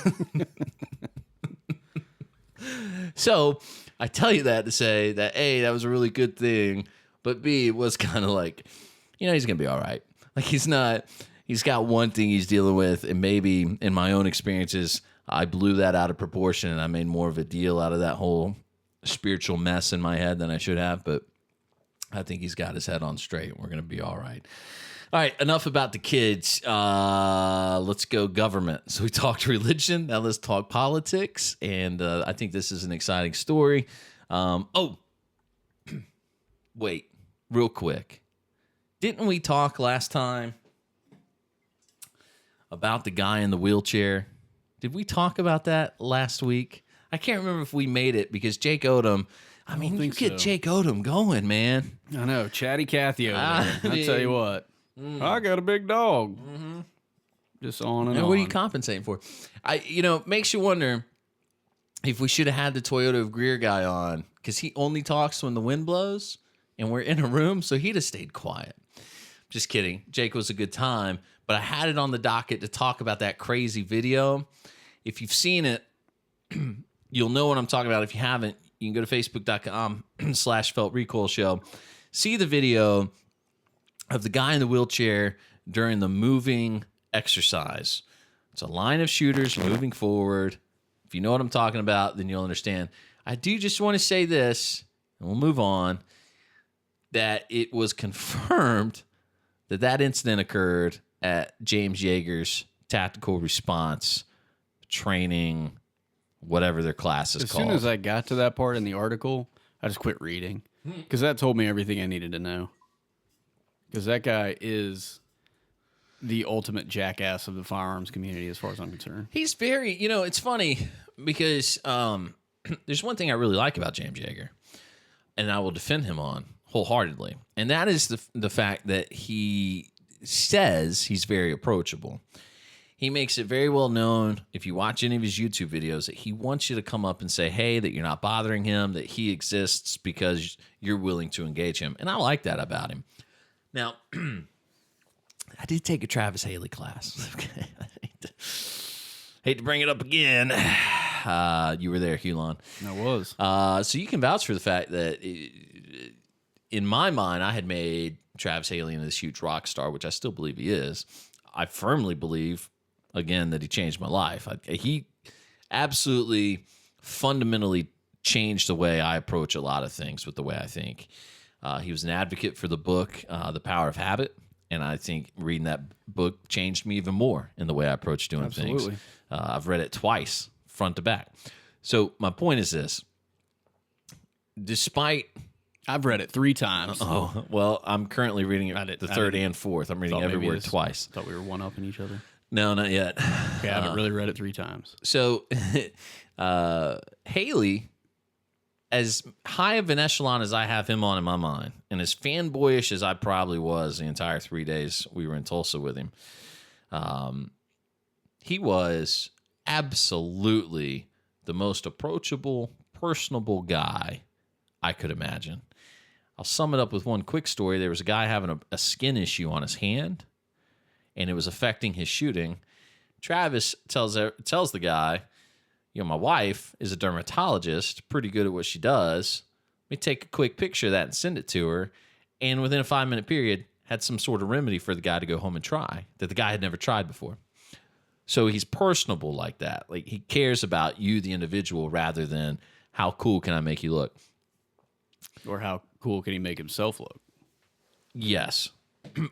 Speaker 2: So I tell you that to say that, A, that was a really good thing, but B, it was kind of like, you know, he's going to be all right. Like, he's got one thing he's dealing with, and maybe in my own experiences, I blew that out of proportion and I made more of a deal out of that whole spiritual mess in my head than I should have, but I think he's got his head on straight. We're going to be all right. All right, enough about the kids. Let's go government. So we talked religion. Now let's talk politics. And I think this is an exciting story. Wait, real quick. Didn't we talk last time about the guy in the wheelchair? Did we talk about that last week? I can't remember if we made it because Jake Odom, I mean, you get Jake Odom going, man.
Speaker 3: I know, chatty Cathy over there. I tell you what, I got a big dog. Mm-hmm. Just on and on.
Speaker 2: What are you compensating for? Makes you wonder if we should have had the Toyota of Greer guy on, because he only talks when the wind blows and we're in a room, so he'd have stayed quiet. Just kidding. Jake was a good time, but I had it on the docket to talk about that crazy video. If you've seen it, you'll know what I'm talking about. If you haven't, you can go to facebook.com/Felt Recoil Show. See the video of the guy in the wheelchair during the moving exercise. It's a line of shooters moving forward. If you know what I'm talking about, then you'll understand. I do just want to say this, and we'll move on, that it was confirmed that incident occurred at James Yeager's Tactical Response Training, whatever their class is called.
Speaker 3: As soon as I got to that part in the article, I just quit reading because that told me everything I needed to know. because that guy is the ultimate jackass of the firearms community, as far as I'm concerned.
Speaker 2: He's very, it's funny because there's one thing I really like about James Yeager, and I will defend him on wholeheartedly, and that is the fact that he says he's very approachable. He makes it very well known, if you watch any of his YouTube videos, that he wants you to come up and say, hey, that you're not bothering him, that he exists because you're willing to engage him. And I like that about him. Now, I did take a Travis Haley class. Okay, hate to bring it up again. You were there, Hulon.
Speaker 3: I was.
Speaker 2: So you can vouch for the fact that, in my mind, I had made Travis Haley into this huge rock star, which I still believe he is. I firmly believe, again, that he changed my life. He absolutely fundamentally changed the way I approach a lot of things with the way I think. He was an advocate for the book, The Power of Habit, and I think reading that book changed me even more in the way I approach doing things. I've read it twice, front to back. So my point is this. Despite...
Speaker 3: I've read it 3 times.
Speaker 2: Oh, well, I'm currently reading it the third and fourth. I'm reading every word twice.
Speaker 3: Thought we were one-upping each other.
Speaker 2: No, not yet.
Speaker 3: Okay, I haven't really read it 3 times.
Speaker 2: So, Haley, as high of an echelon as I have him on in my mind, and as fanboyish as I probably was the entire 3 days we were in Tulsa with him, he was absolutely the most approachable, personable guy I could imagine. I'll sum it up with one quick story. There was a guy having a skin issue on his hand, and it was affecting his shooting. Travis tells the guy, my wife is a dermatologist, pretty good at what she does. Let me take a quick picture of that and send it to her. And within a 5-minute period, had some sort of remedy for the guy to go home and try that the guy had never tried before. So he's personable like that. Like, he cares about you, the individual, rather than how cool can I make you look.
Speaker 3: Or how cool can he make himself look?
Speaker 2: Yes.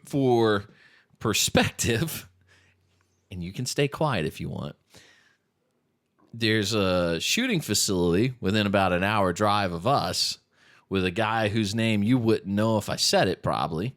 Speaker 2: For perspective, and you can stay quiet if you want, there's a shooting facility within about an hour drive of us with a guy whose name you wouldn't know if I said it probably,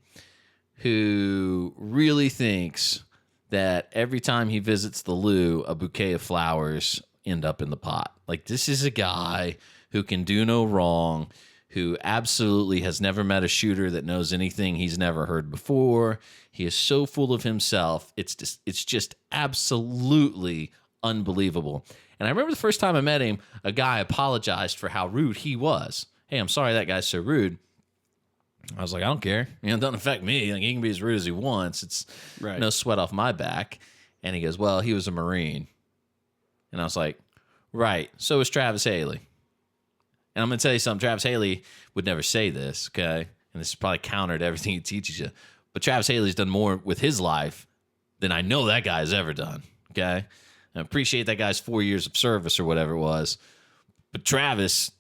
Speaker 2: who really thinks that every time he visits the loo, a bouquet of flowers end up in the pot. Like, this is a guy who can do no wrong, who absolutely has never met a shooter that knows anything he's never heard before. He is so full of himself. It's just absolutely unbelievable. And I remember the first time I met him, a guy apologized for how rude he was. Hey, I'm sorry that guy's so rude. I was like, I don't care. It doesn't affect me. Like, he can be as rude as he wants. It's
Speaker 3: right.
Speaker 2: No sweat off my back. And he goes, well, he was a Marine. And I was like, right. So was Travis Haley. And I'm going to tell you something. Travis Haley would never say this, okay? And this is probably counter to everything he teaches you. But Travis Haley's done more with his life than I know that guy has ever done, okay? I appreciate that guy's 4 years of service or whatever it was. But Travis,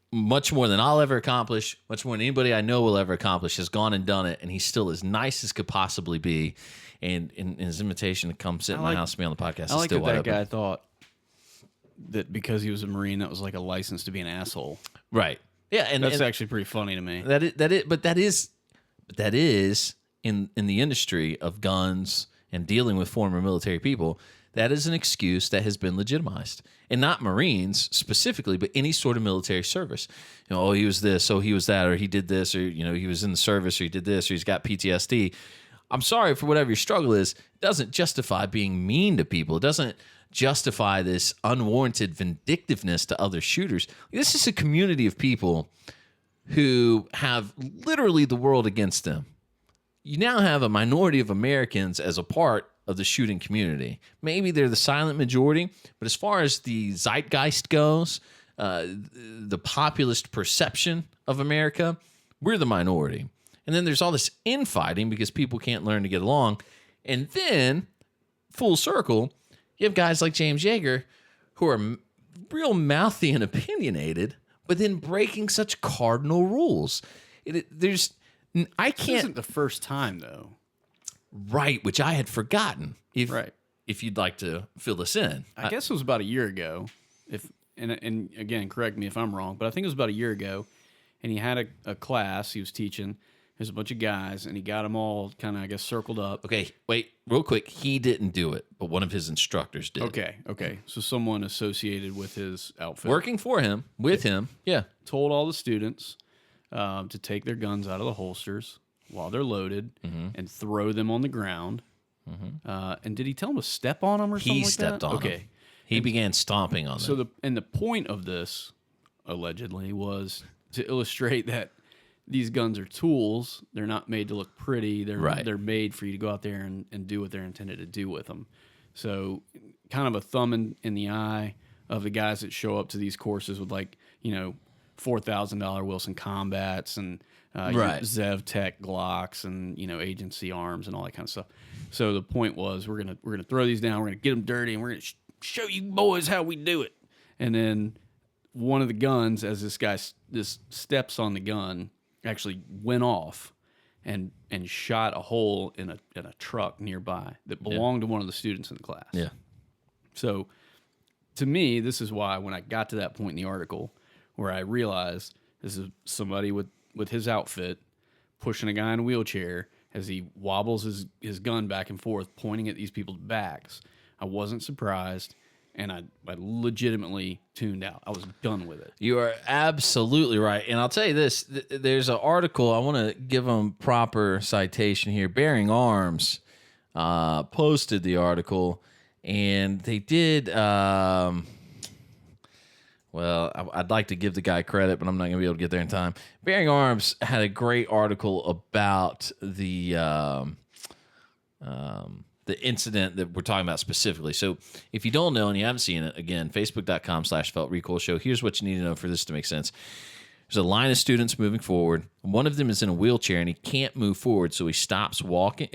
Speaker 2: much more than I'll ever accomplish, much more than anybody I know will ever accomplish, has gone and done it, and he's still as nice as could possibly be. And in his invitation to come sit in my house and be on the podcast,
Speaker 3: I like
Speaker 2: still
Speaker 3: that guy thought that because he was a Marine, that was like a license to be an asshole.
Speaker 2: Right. Yeah, and
Speaker 3: that's actually pretty funny to me.
Speaker 2: But that is in the industry of guns and dealing with former military people, that is an excuse that has been legitimized. And not Marines specifically, but any sort of military service. Oh, he was this, oh, he was that, or he did this, or he was in the service, or he did this, or he's got PTSD. I'm sorry for whatever your struggle is. It doesn't justify being mean to people. It doesn't justify this unwarranted vindictiveness to other shooters. This is a community of people who have literally the world against them. You now have a minority of Americans as a part of the shooting community. Maybe they're the silent majority, but as far as the zeitgeist goes, the populist perception of America, we're the minority. And then there's all this infighting because people can't learn to get along. And then, full circle, you have guys like James Yeager who are real mouthy and opinionated, but then breaking such cardinal rules. I can't.
Speaker 3: This isn't the first time, though.
Speaker 2: Right, which I had forgotten.
Speaker 3: Right.
Speaker 2: If you'd like to fill this in.
Speaker 3: I guess it was about a year ago. And again, correct me if I'm wrong, but I think it was about a year ago. And he had a class he was teaching, There's a bunch of guys, and he got them all kind of, I guess, circled up.
Speaker 2: Okay, wait, real quick. He didn't do it, but one of his instructors did.
Speaker 3: Okay. So someone associated with his outfit.
Speaker 2: Working for him, with him, yeah.
Speaker 3: Told all the students to take their guns out of the holsters while they're loaded and throw them on the ground. And did he tell them to step on them or something like that?
Speaker 2: He stepped on them. He began stomping on them.
Speaker 3: So the point of this, allegedly, was to illustrate that these guns are tools. They're not made to look pretty. They're made for you to go out there and do what they're intended to do with them. So kind of a thumb in the eye of the guys that show up to these courses with $4,000 Wilson Combats and Zev Tech Glocks and agency arms and all that kind of stuff. So the point was we're gonna throw these down. We're gonna get them dirty and we're gonna show you boys how we do it. And then one of the guns, as this steps on the gun, actually went off and shot a hole in a truck nearby that belonged to one of the students in the class.
Speaker 2: Yeah.
Speaker 3: So to me, this is why when I got to that point in the article where I realized this is somebody with his outfit pushing a guy in a wheelchair as he wobbles his gun back and forth, pointing at these people's backs, I wasn't surprised. And I legitimately tuned out. I was done with it.
Speaker 2: You are absolutely right. And I'll tell you this. There's an article. I want to give them proper citation here. Bearing Arms posted the article. And they did... I'd like to give the guy credit, but I'm not going to be able to get there in time. Bearing Arms had a great article about the incident that we're talking about specifically. So if you don't know and you haven't seen it, again, facebook.com/feltrecoil show. Here's what you need to know for this to make sense. There's a line of students moving forward. One of them is in a wheelchair and he can't move forward, so he stops walking.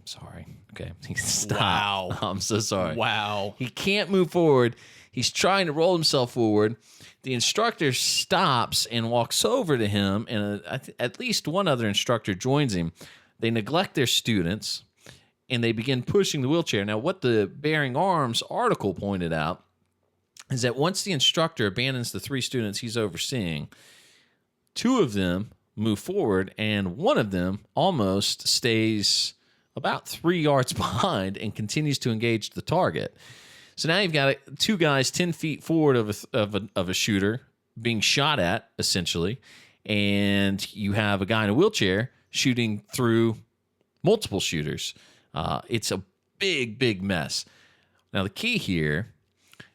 Speaker 2: Sorry. Okay. He stopped.
Speaker 3: Wow.
Speaker 2: I'm so sorry.
Speaker 3: Wow.
Speaker 2: He can't move forward. He's trying to roll himself forward. The instructor stops and walks over to him, and at least one other instructor joins him. They neglect their students, and they begin pushing the wheelchair. Now, what the Bearing Arms article pointed out is that once the instructor abandons the 3 students he's overseeing, 2 of them move forward, and one of them almost stays about 3 yards behind and continues to engage the target. So now you've got 2 guys 10 feet forward of a shooter being shot at, essentially, and you have a guy in a wheelchair shooting through multiple shooters. It's a big mess. Now, the key here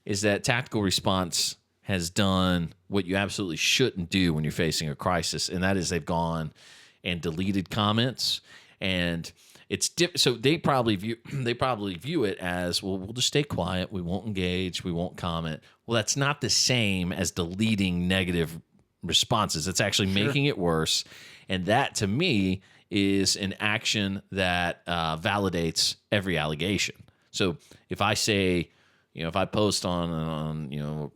Speaker 2: is that tactical response has done what you absolutely shouldn't do when you're facing a crisis, and that is they've gone and deleted comments, and it's so they probably view it as, well, we'll just stay quiet, we won't engage, we won't comment. Well, that's not the same as deleting negative responses. It's actually making it worse, and that to me is an action that validates every allegation. So if I say, if I post on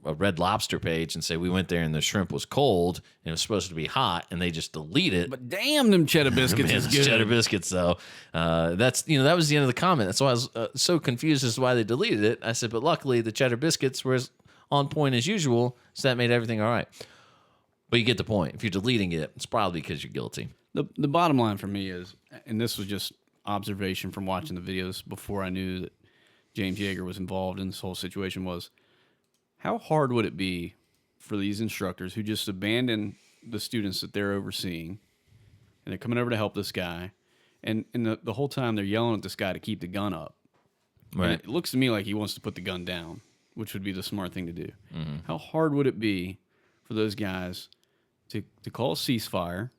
Speaker 2: a Red Lobster page and say we went there and the shrimp was cold and it was supposed to be hot, and they just delete it.
Speaker 3: But damn, them cheddar biscuits is good.
Speaker 2: Cheddar biscuits, though. That's that was the end of the comment. That's why I was so confused as to why they deleted it. I said, but luckily the cheddar biscuits were on point as usual, so that made everything all right. But you get the point. If you're deleting it, it's probably because you're guilty.
Speaker 3: The bottom line for me is, and this was just observation from watching the videos before I knew that James Yeager was involved in this whole situation, was how hard would it be for these instructors who just abandon the students that they're overseeing, and they're coming over to help this guy, and the whole time they're yelling at this guy to keep the gun up.
Speaker 2: Right.
Speaker 3: And it looks to me like he wants to put the gun down, which would be the smart thing to do.
Speaker 2: Mm-hmm.
Speaker 3: How hard would it be for those guys to call a ceasefire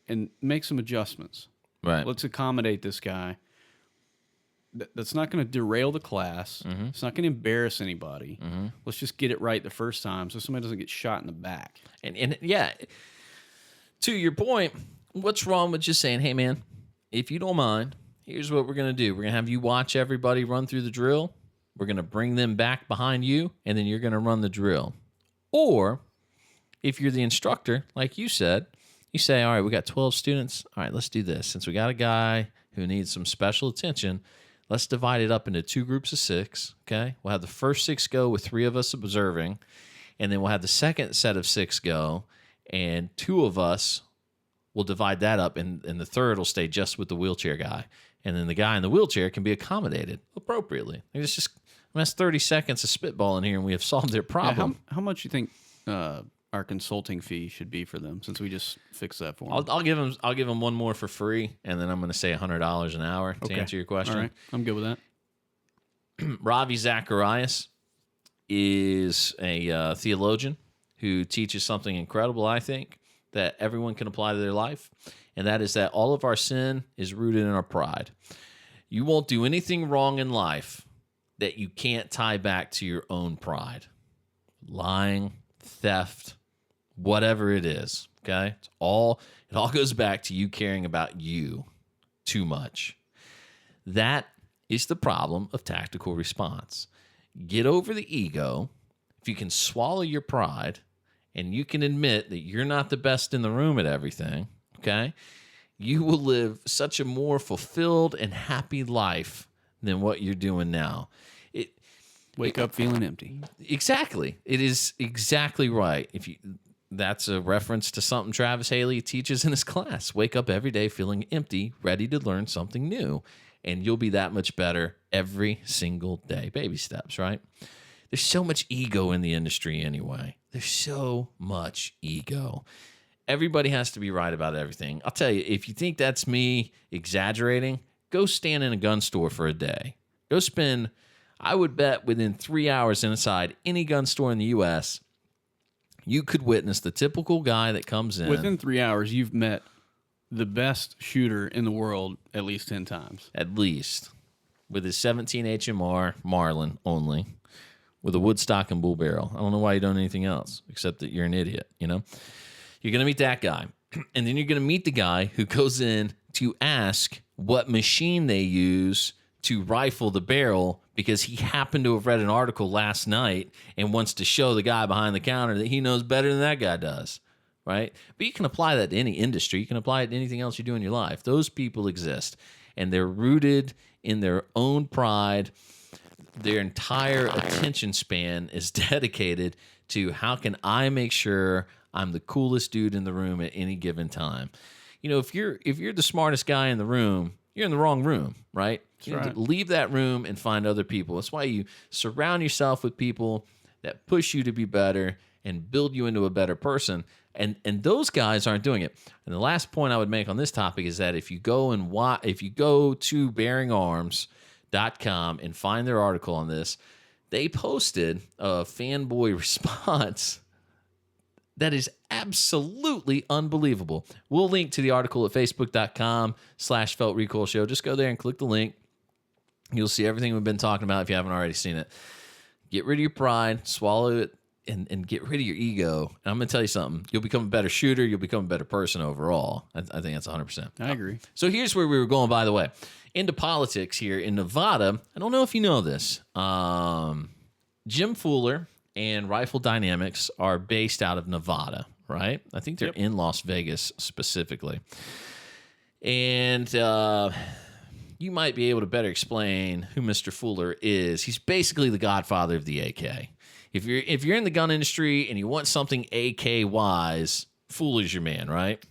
Speaker 3: and make some adjustments?
Speaker 2: Right.
Speaker 3: Let's accommodate this guy. That's not going to derail the class.
Speaker 2: Mm-hmm.
Speaker 3: It's not going to embarrass anybody. Mm-hmm. Let's just get it right the first time so somebody doesn't get shot in the back.
Speaker 2: And yeah, to your point, what's wrong with just saying, hey, man, if you don't mind, here's what we're going to do. We're going to have you watch everybody run through the drill. We're going to bring them back behind you, and then you're going to run the drill. Or if you're the instructor, like you said, you say, all right, we got 12 students. All right, let's do this. Since we got a guy who needs some special attention, let's divide it up into 2 groups of 6, okay? We'll have the first 6 go with 3 of us observing, and then we'll have the second set of 6 go, and 2 of us we'll divide that up, and the third will stay just with the wheelchair guy. And then the guy in the wheelchair can be accommodated appropriately. It's just, that's 30 seconds of spitballing here, and we have solved their problem.
Speaker 3: Yeah, how much you think our consulting fee should be for them, since we just fixed that for them?
Speaker 2: I'll give them one more for free, and then I'm going to say $100 an hour to answer your question.
Speaker 3: All right, I'm good with that.
Speaker 2: Ravi Zacharias is a theologian who teaches something incredible, I think, that everyone can apply to their life, and that is that all of our sin is rooted in our pride. You won't do anything wrong in life that you can't tie back to your own pride. Lying, theft, whatever it is, okay? It all goes back to you caring about you too much. That is the problem of tactical response. Get over the ego. If you can swallow your pride and you can admit that you're not the best in the room at everything, okay, you will live such a more fulfilled and happy life than what you're doing now.
Speaker 3: Wake up feeling empty.
Speaker 2: Exactly. It is exactly right. That's a reference to something Travis Haley teaches in his class. Wake up every day feeling empty, ready to learn something new, and you'll be that much better every single day. Baby steps, right? There's so much ego in the industry anyway. There's so much ego. Everybody has to be right about everything. I'll tell you, if you think that's me exaggerating, go stand in a gun store for a day. Go spend, I would bet, within 3 hours inside any gun store in the U.S., you could witness the typical guy that comes in.
Speaker 3: Within 3 hours, you've met the best shooter in the world at least 10 times.
Speaker 2: At least. With his 17 HMR Marlin only. With a Woodstock and bull barrel. I don't know why you don't do anything else, except that you're an idiot, you know? You're going to meet that guy. And then you're going to meet the guy who goes in to ask what machine they use to rifle the barrel because he happened to have read an article last night and wants to show the guy behind the counter that he knows better than that guy does, right? But you can apply that to any industry. You can apply it to anything else you do in your life. Those people exist, and they're rooted in their own pride. Their entire attention span is dedicated to how can I make sure I'm the coolest dude in the room at any given time. You know, if you're the smartest guy in the room, you're in the wrong room, right? You need to leave that room and find other people. That's why you surround yourself with people that push you to be better and build you into a better person. And those guys aren't doing it. And the last point I would make on this topic is that if you go to bearingarms.com and find their article on this, they posted a fanboy response that is absolutely unbelievable. We'll link to the article at facebook.com/Felt Recoil Show. Just go there and click the link. You'll see everything we've been talking about if you haven't already seen it. Get rid of your pride, swallow it, and get rid of your ego. And I'm going to tell you something. You'll become a better shooter. You'll become a better person overall. I think that's 100%.
Speaker 3: I agree.
Speaker 2: So here's where we were going, by the way. Into politics here in Nevada. I don't know if you know this. Jim Fuller and Rifle Dynamics are based out of Nevada, right? I think they're in Las Vegas specifically. And you might be able to better explain who Mr. Fuller is. He's basically the godfather of the AK. If you're in the gun industry and you want something AK-wise, Fuller's your man, right?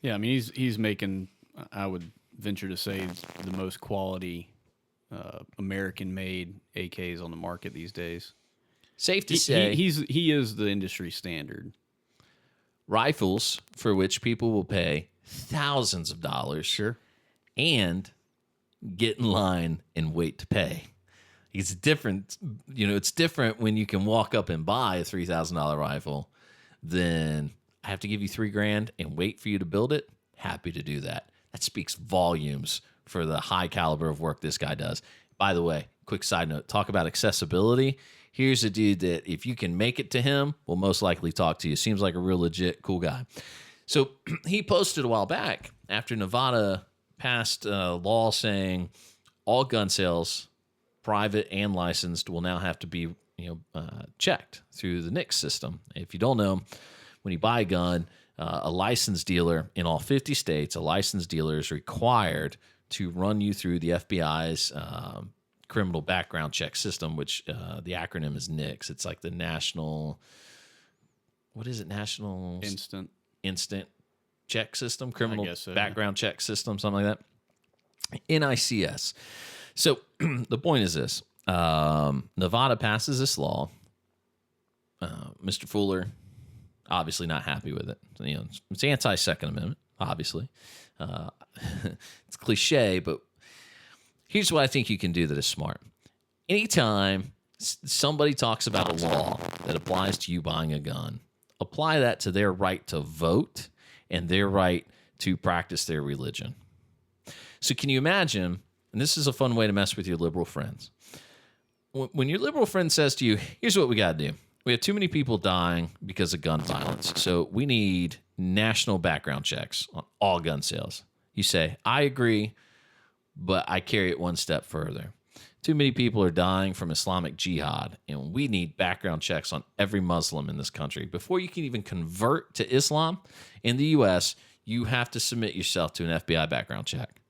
Speaker 3: Yeah, I mean, he's making, I would venture to say, the most quality American-made AKs on the market these days.
Speaker 2: Safe to say,
Speaker 3: he is the industry standard.
Speaker 2: Rifles for which people will pay thousands of dollars,
Speaker 3: sure,
Speaker 2: and get in line and wait to pay. It's different, it's different when you can walk up and buy a $3,000 rifle than I have to give you $3,000 and wait for you to build it. Happy to do that. That speaks volumes for the high caliber of work this guy does. By the way, quick side note, talk about accessibility. Here's a dude that if you can make it to him, will most likely talk to you. Seems like a real legit cool guy. So he posted a while back after Nevada passed a law saying all gun sales, private and licensed, will now have to be checked through the NICS system. If you don't know, when you buy a gun, a licensed dealer in all 50 states, a licensed dealer is required to run you through the FBI's criminal background check system, which the acronym is NICS. It's like the National, what is it? National
Speaker 3: Instant
Speaker 2: check system, criminal
Speaker 3: guess so,
Speaker 2: background check system, something like that. NICS. So the point is this. Nevada passes this law. Mr. Fuller, obviously not happy with it. It's anti-Second Amendment, obviously. It's cliche, but here's what I think you can do that is smart. Anytime somebody talks about a law that applies to you buying a gun, apply that to their right to vote and their right to practice their religion. So can you imagine, and this is a fun way to mess with your liberal friends. When your liberal friend says to you, here's what we got to do. We have too many people dying because of gun violence, so we need national background checks on all gun sales. You say, I agree, but I carry it one step further. Too many people are dying from Islamic jihad, and we need background checks on every Muslim in this country. Before you can even convert to Islam in the U.S., you have to submit yourself to an FBI background check.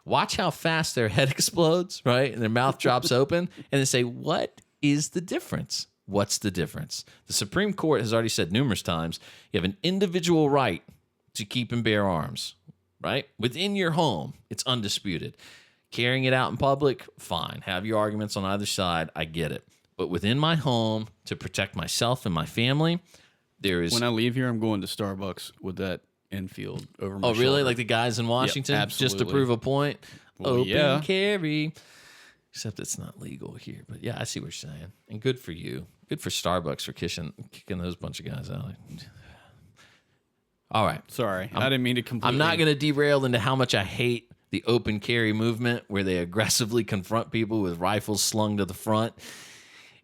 Speaker 2: Watch how fast their head explodes, right? And their mouth drops open, and they say, what is the difference? What's the difference? The Supreme Court has already said numerous times, you have an individual right to keep and bear arms, right? Within your home, it's undisputed. Carrying it out in public, fine. Have your arguments on either side. I get it. But within my home, to protect myself and my family, there is...
Speaker 3: When I leave here, I'm going to Starbucks with that Enfield over my
Speaker 2: Oh, really?
Speaker 3: shoulder.
Speaker 2: Like the guys in Washington?
Speaker 3: Yep,
Speaker 2: just to
Speaker 3: absolutely.
Speaker 2: prove a point?
Speaker 3: Well,
Speaker 2: Open
Speaker 3: yeah.
Speaker 2: carry. Except it's not legal here. But yeah, I see what you're saying. And good for you. Good for Starbucks for kicking those bunch of guys out. All right.
Speaker 3: Sorry, I didn't mean to completely...
Speaker 2: I'm not going to derail into how much I hate the open carry movement where they aggressively confront people with rifles slung to the front,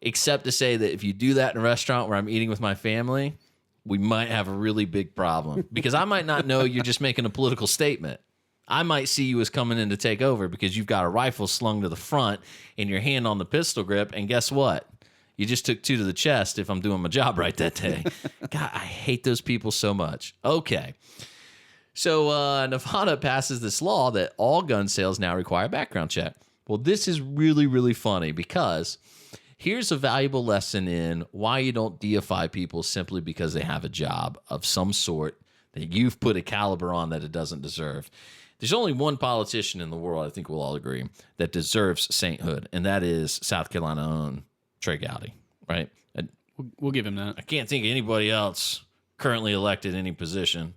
Speaker 2: except to say that if you do that in a restaurant where I'm eating with my family, we might have a really big problem because I might not know you're just making a political statement. I might see you as coming in to take over because you've got a rifle slung to the front and your hand on the pistol grip, and guess what? You just took 2 to the chest if I'm doing my job right that day. God, I hate those people so much. Okay. So Nevada passes this law that all gun sales now require a background check. Well, this is really, really funny because here's a valuable lesson in why you don't deify people simply because they have a job of some sort that you've put a caliber on that it doesn't deserve. There's only one politician in the world, I think we'll all agree, that deserves sainthood, and that is South Carolina own Trey Gowdy, right?
Speaker 3: We'll give him that.
Speaker 2: I can't think of anybody else currently elected in any position.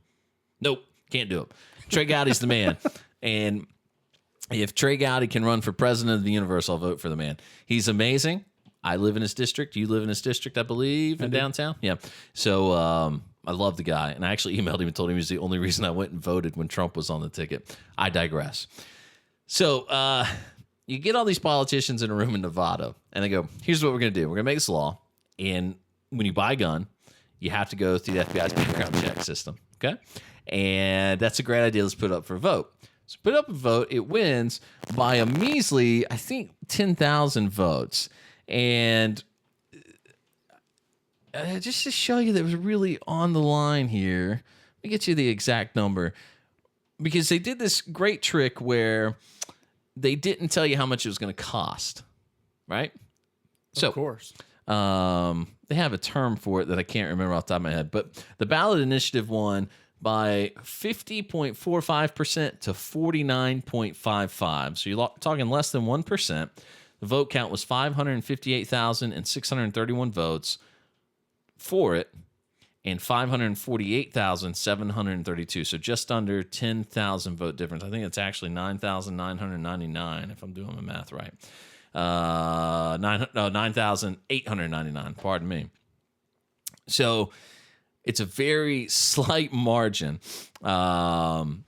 Speaker 2: Nope. Can't do it. Trey Gowdy's the man. And if Trey Gowdy can run for president of the universe, I'll vote for the man. He's amazing. I live in his district. You live in his district, I believe, in downtown. Yeah. So I love the guy. And I actually emailed him and told him he was the only reason I went and voted when Trump was on the ticket. I digress. So you get all these politicians in a room in Nevada, and they go, here's what we're going to do. We're going to make this law. And when you buy a gun, you have to go through the FBI's background check system. Okay? And that's a great idea. Let's put it up for a vote. So put up a vote. It wins by a measly, I think, 10,000 votes. And just to show you that it was really on the line here, let me get you the exact number. Because they did this great trick where they didn't tell you how much it was going to cost, right?
Speaker 3: Of course.
Speaker 2: They have a term for it that I can't remember off the top of my head. But the ballot initiative won by 50.45% to 49.55%. So you're talking less than 1%. The vote count was 558,631 votes for it and 548,732. So just under 10,000 vote difference. I think it's actually 9,999 if I'm doing my math right. 9,899, pardon me. So it's a very slight margin. And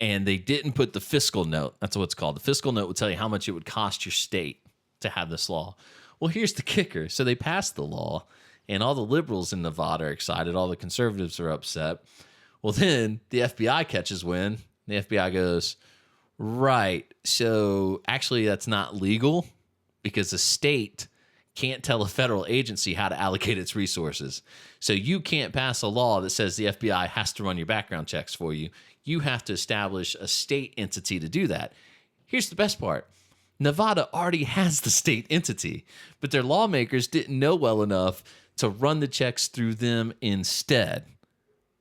Speaker 2: they didn't put the fiscal note. That's what it's called. The fiscal note would tell you how much it would cost your state to have this law. Well, here's the kicker. So they passed the law, and all the liberals in Nevada are excited. All the conservatives are upset. Well, then the FBI catches wind. The FBI goes, right, so actually that's not legal because the state can't tell a federal agency how to allocate its resources. So you can't pass a law that says the FBI has to run your background checks for you. You have to establish a state entity to do that. Here's the best part. Nevada already has the state entity, but their lawmakers didn't know well enough to run the checks through them instead.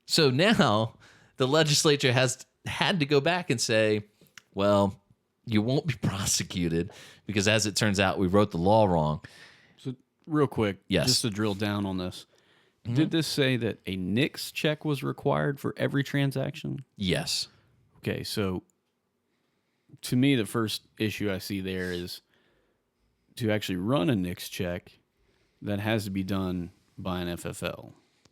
Speaker 2: So now the legislature has had to go back and say, well, you won't be prosecuted because, as it turns out, we wrote the law wrong.
Speaker 3: So, real quick,
Speaker 2: Yes.
Speaker 3: just to drill down on this, did this say that a NICS check was required for every transaction?
Speaker 2: Yes.
Speaker 3: Okay, so to me, the first issue I see there is to actually run a NICS check, that has to be done by an FFL.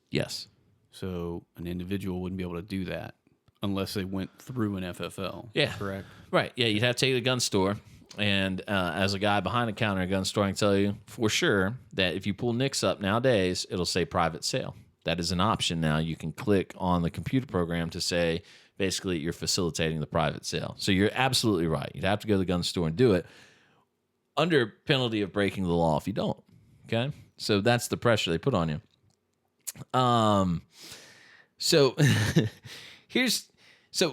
Speaker 2: Yes.
Speaker 3: So an individual wouldn't be able to do that unless they went through an FFL.
Speaker 2: Yeah.
Speaker 3: Correct?
Speaker 2: Right. Yeah, you'd have to take it to the gun store. And as a guy behind the counter at a gun store, I can tell you for sure that if you pull NICS up nowadays, it'll say private sale. That is an option now. You can click on the computer program to say, basically, you're facilitating the private sale. So you're absolutely right. You'd have to go to the gun store and do it under penalty of breaking the law if you don't. Okay? So that's the pressure they put on you. So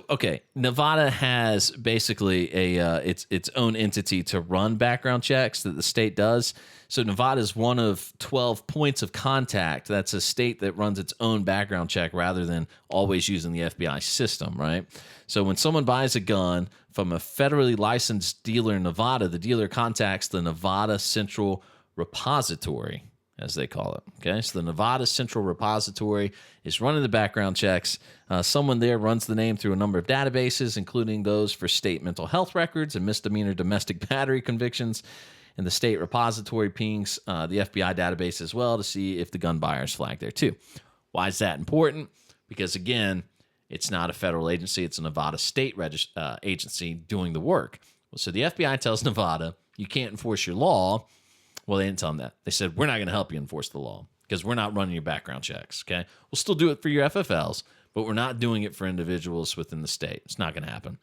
Speaker 2: okay, Nevada has basically its own entity to run background checks that the state does. So Nevada is one of 12 points of contact. That's a state that runs its own background check rather than always using the FBI system, right? So when someone buys a gun from a federally licensed dealer in Nevada, the dealer contacts the Nevada Central Repository, as they call it. Okay, so the Nevada Central Repository is running the background checks. Someone there runs the name through a number of databases, including those for state mental health records and misdemeanor domestic battery convictions. And the state repository pings the FBI database as well to see if the gun buyer is flagged there too. Why is that important? Because again, it's not a federal agency; it's a Nevada state agency doing the work. So the FBI tells Nevada, you can't enforce your law. Well, they didn't tell them that. They said, we're not going to help you enforce the law because we're not running your background checks, okay? We'll still do it for your FFLs, but we're not doing it for individuals within the state. It's not going to happen.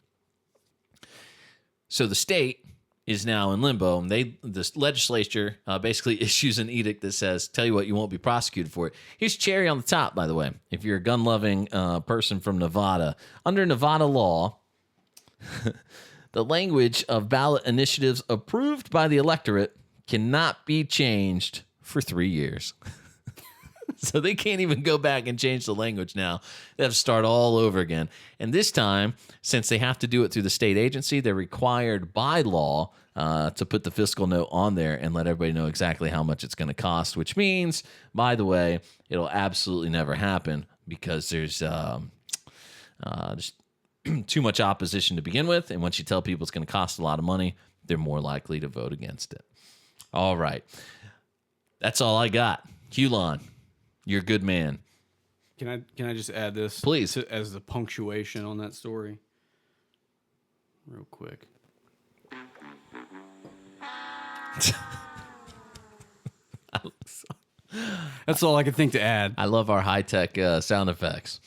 Speaker 2: So the state is now in limbo, and the legislature basically issues an edict that says, tell you what, you won't be prosecuted for it. Here's cherry on the top, by the way, if you're a gun-loving person from Nevada. Under Nevada law, the language of ballot initiatives approved by the electorate cannot be changed for 3 years. So they can't even go back and change the language now. They have to start all over again. And this time, since they have to do it through the state agency, they're required by law to put the fiscal note on there and let everybody know exactly how much it's going to cost, which means, by the way, it'll absolutely never happen because there's just too much opposition to begin with. And once you tell people it's going to cost a lot of money, they're more likely to vote against it. All right. That's all I got. Hulon, you're a good man.
Speaker 3: Can I just add this?
Speaker 2: Please.
Speaker 3: As the punctuation on that story? Real quick. That's all I could think to add.
Speaker 2: I love our high-tech sound effects.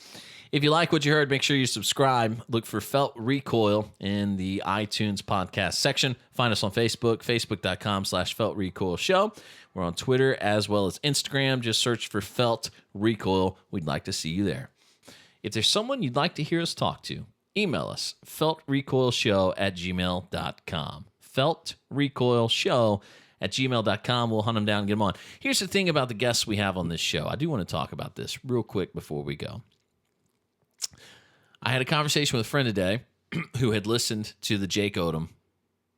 Speaker 2: If you like what you heard, make sure you subscribe. Look for Felt Recoil in the iTunes podcast section. Find us on Facebook, facebook.com/Felt Recoil Show. We're on Twitter as well as Instagram. Just search for Felt Recoil. We'd like to see you there. If there's someone you'd like to hear us talk to, email us, feltrecoilshow@gmail.com. feltrecoilshow@gmail.com. We'll hunt them down and get them on. Here's the thing about the guests we have on this show. I do want to talk about this real quick before we go. I had a conversation with a friend today who had listened to the Jake Odom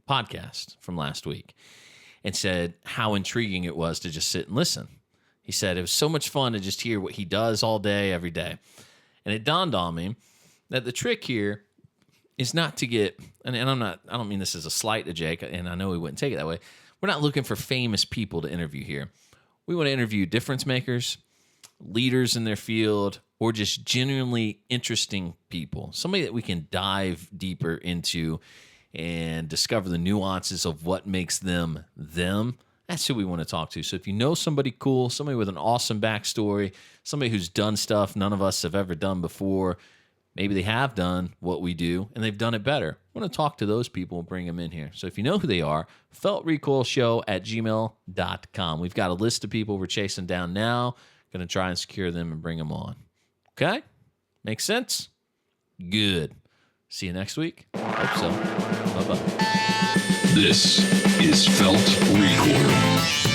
Speaker 2: podcast from last week and said how intriguing it was to just sit and listen. He said it was so much fun to just hear what he does all day, every day. And it dawned on me that the trick here is not to get, and I don't mean this as a slight to Jake, and I know he wouldn't take it that way. We're not looking for famous people to interview here. We want to interview difference makers, leaders in their field, or just genuinely interesting people, somebody that we can dive deeper into and discover the nuances of what makes them them. That's who we want to talk to. So if you know somebody cool, somebody with an awesome backstory, somebody who's done stuff none of us have ever done before, maybe they have done what we do and they've done it better, I want to talk to those people and bring them in here. So if you know who they are, feltrecoilshow@gmail.com. We've got a list of people we're chasing down now. Going to try and secure them and bring them on. Okay? Makes sense? Good. See you next week. Hope so. Bye-bye.
Speaker 1: This is Felt Recoil.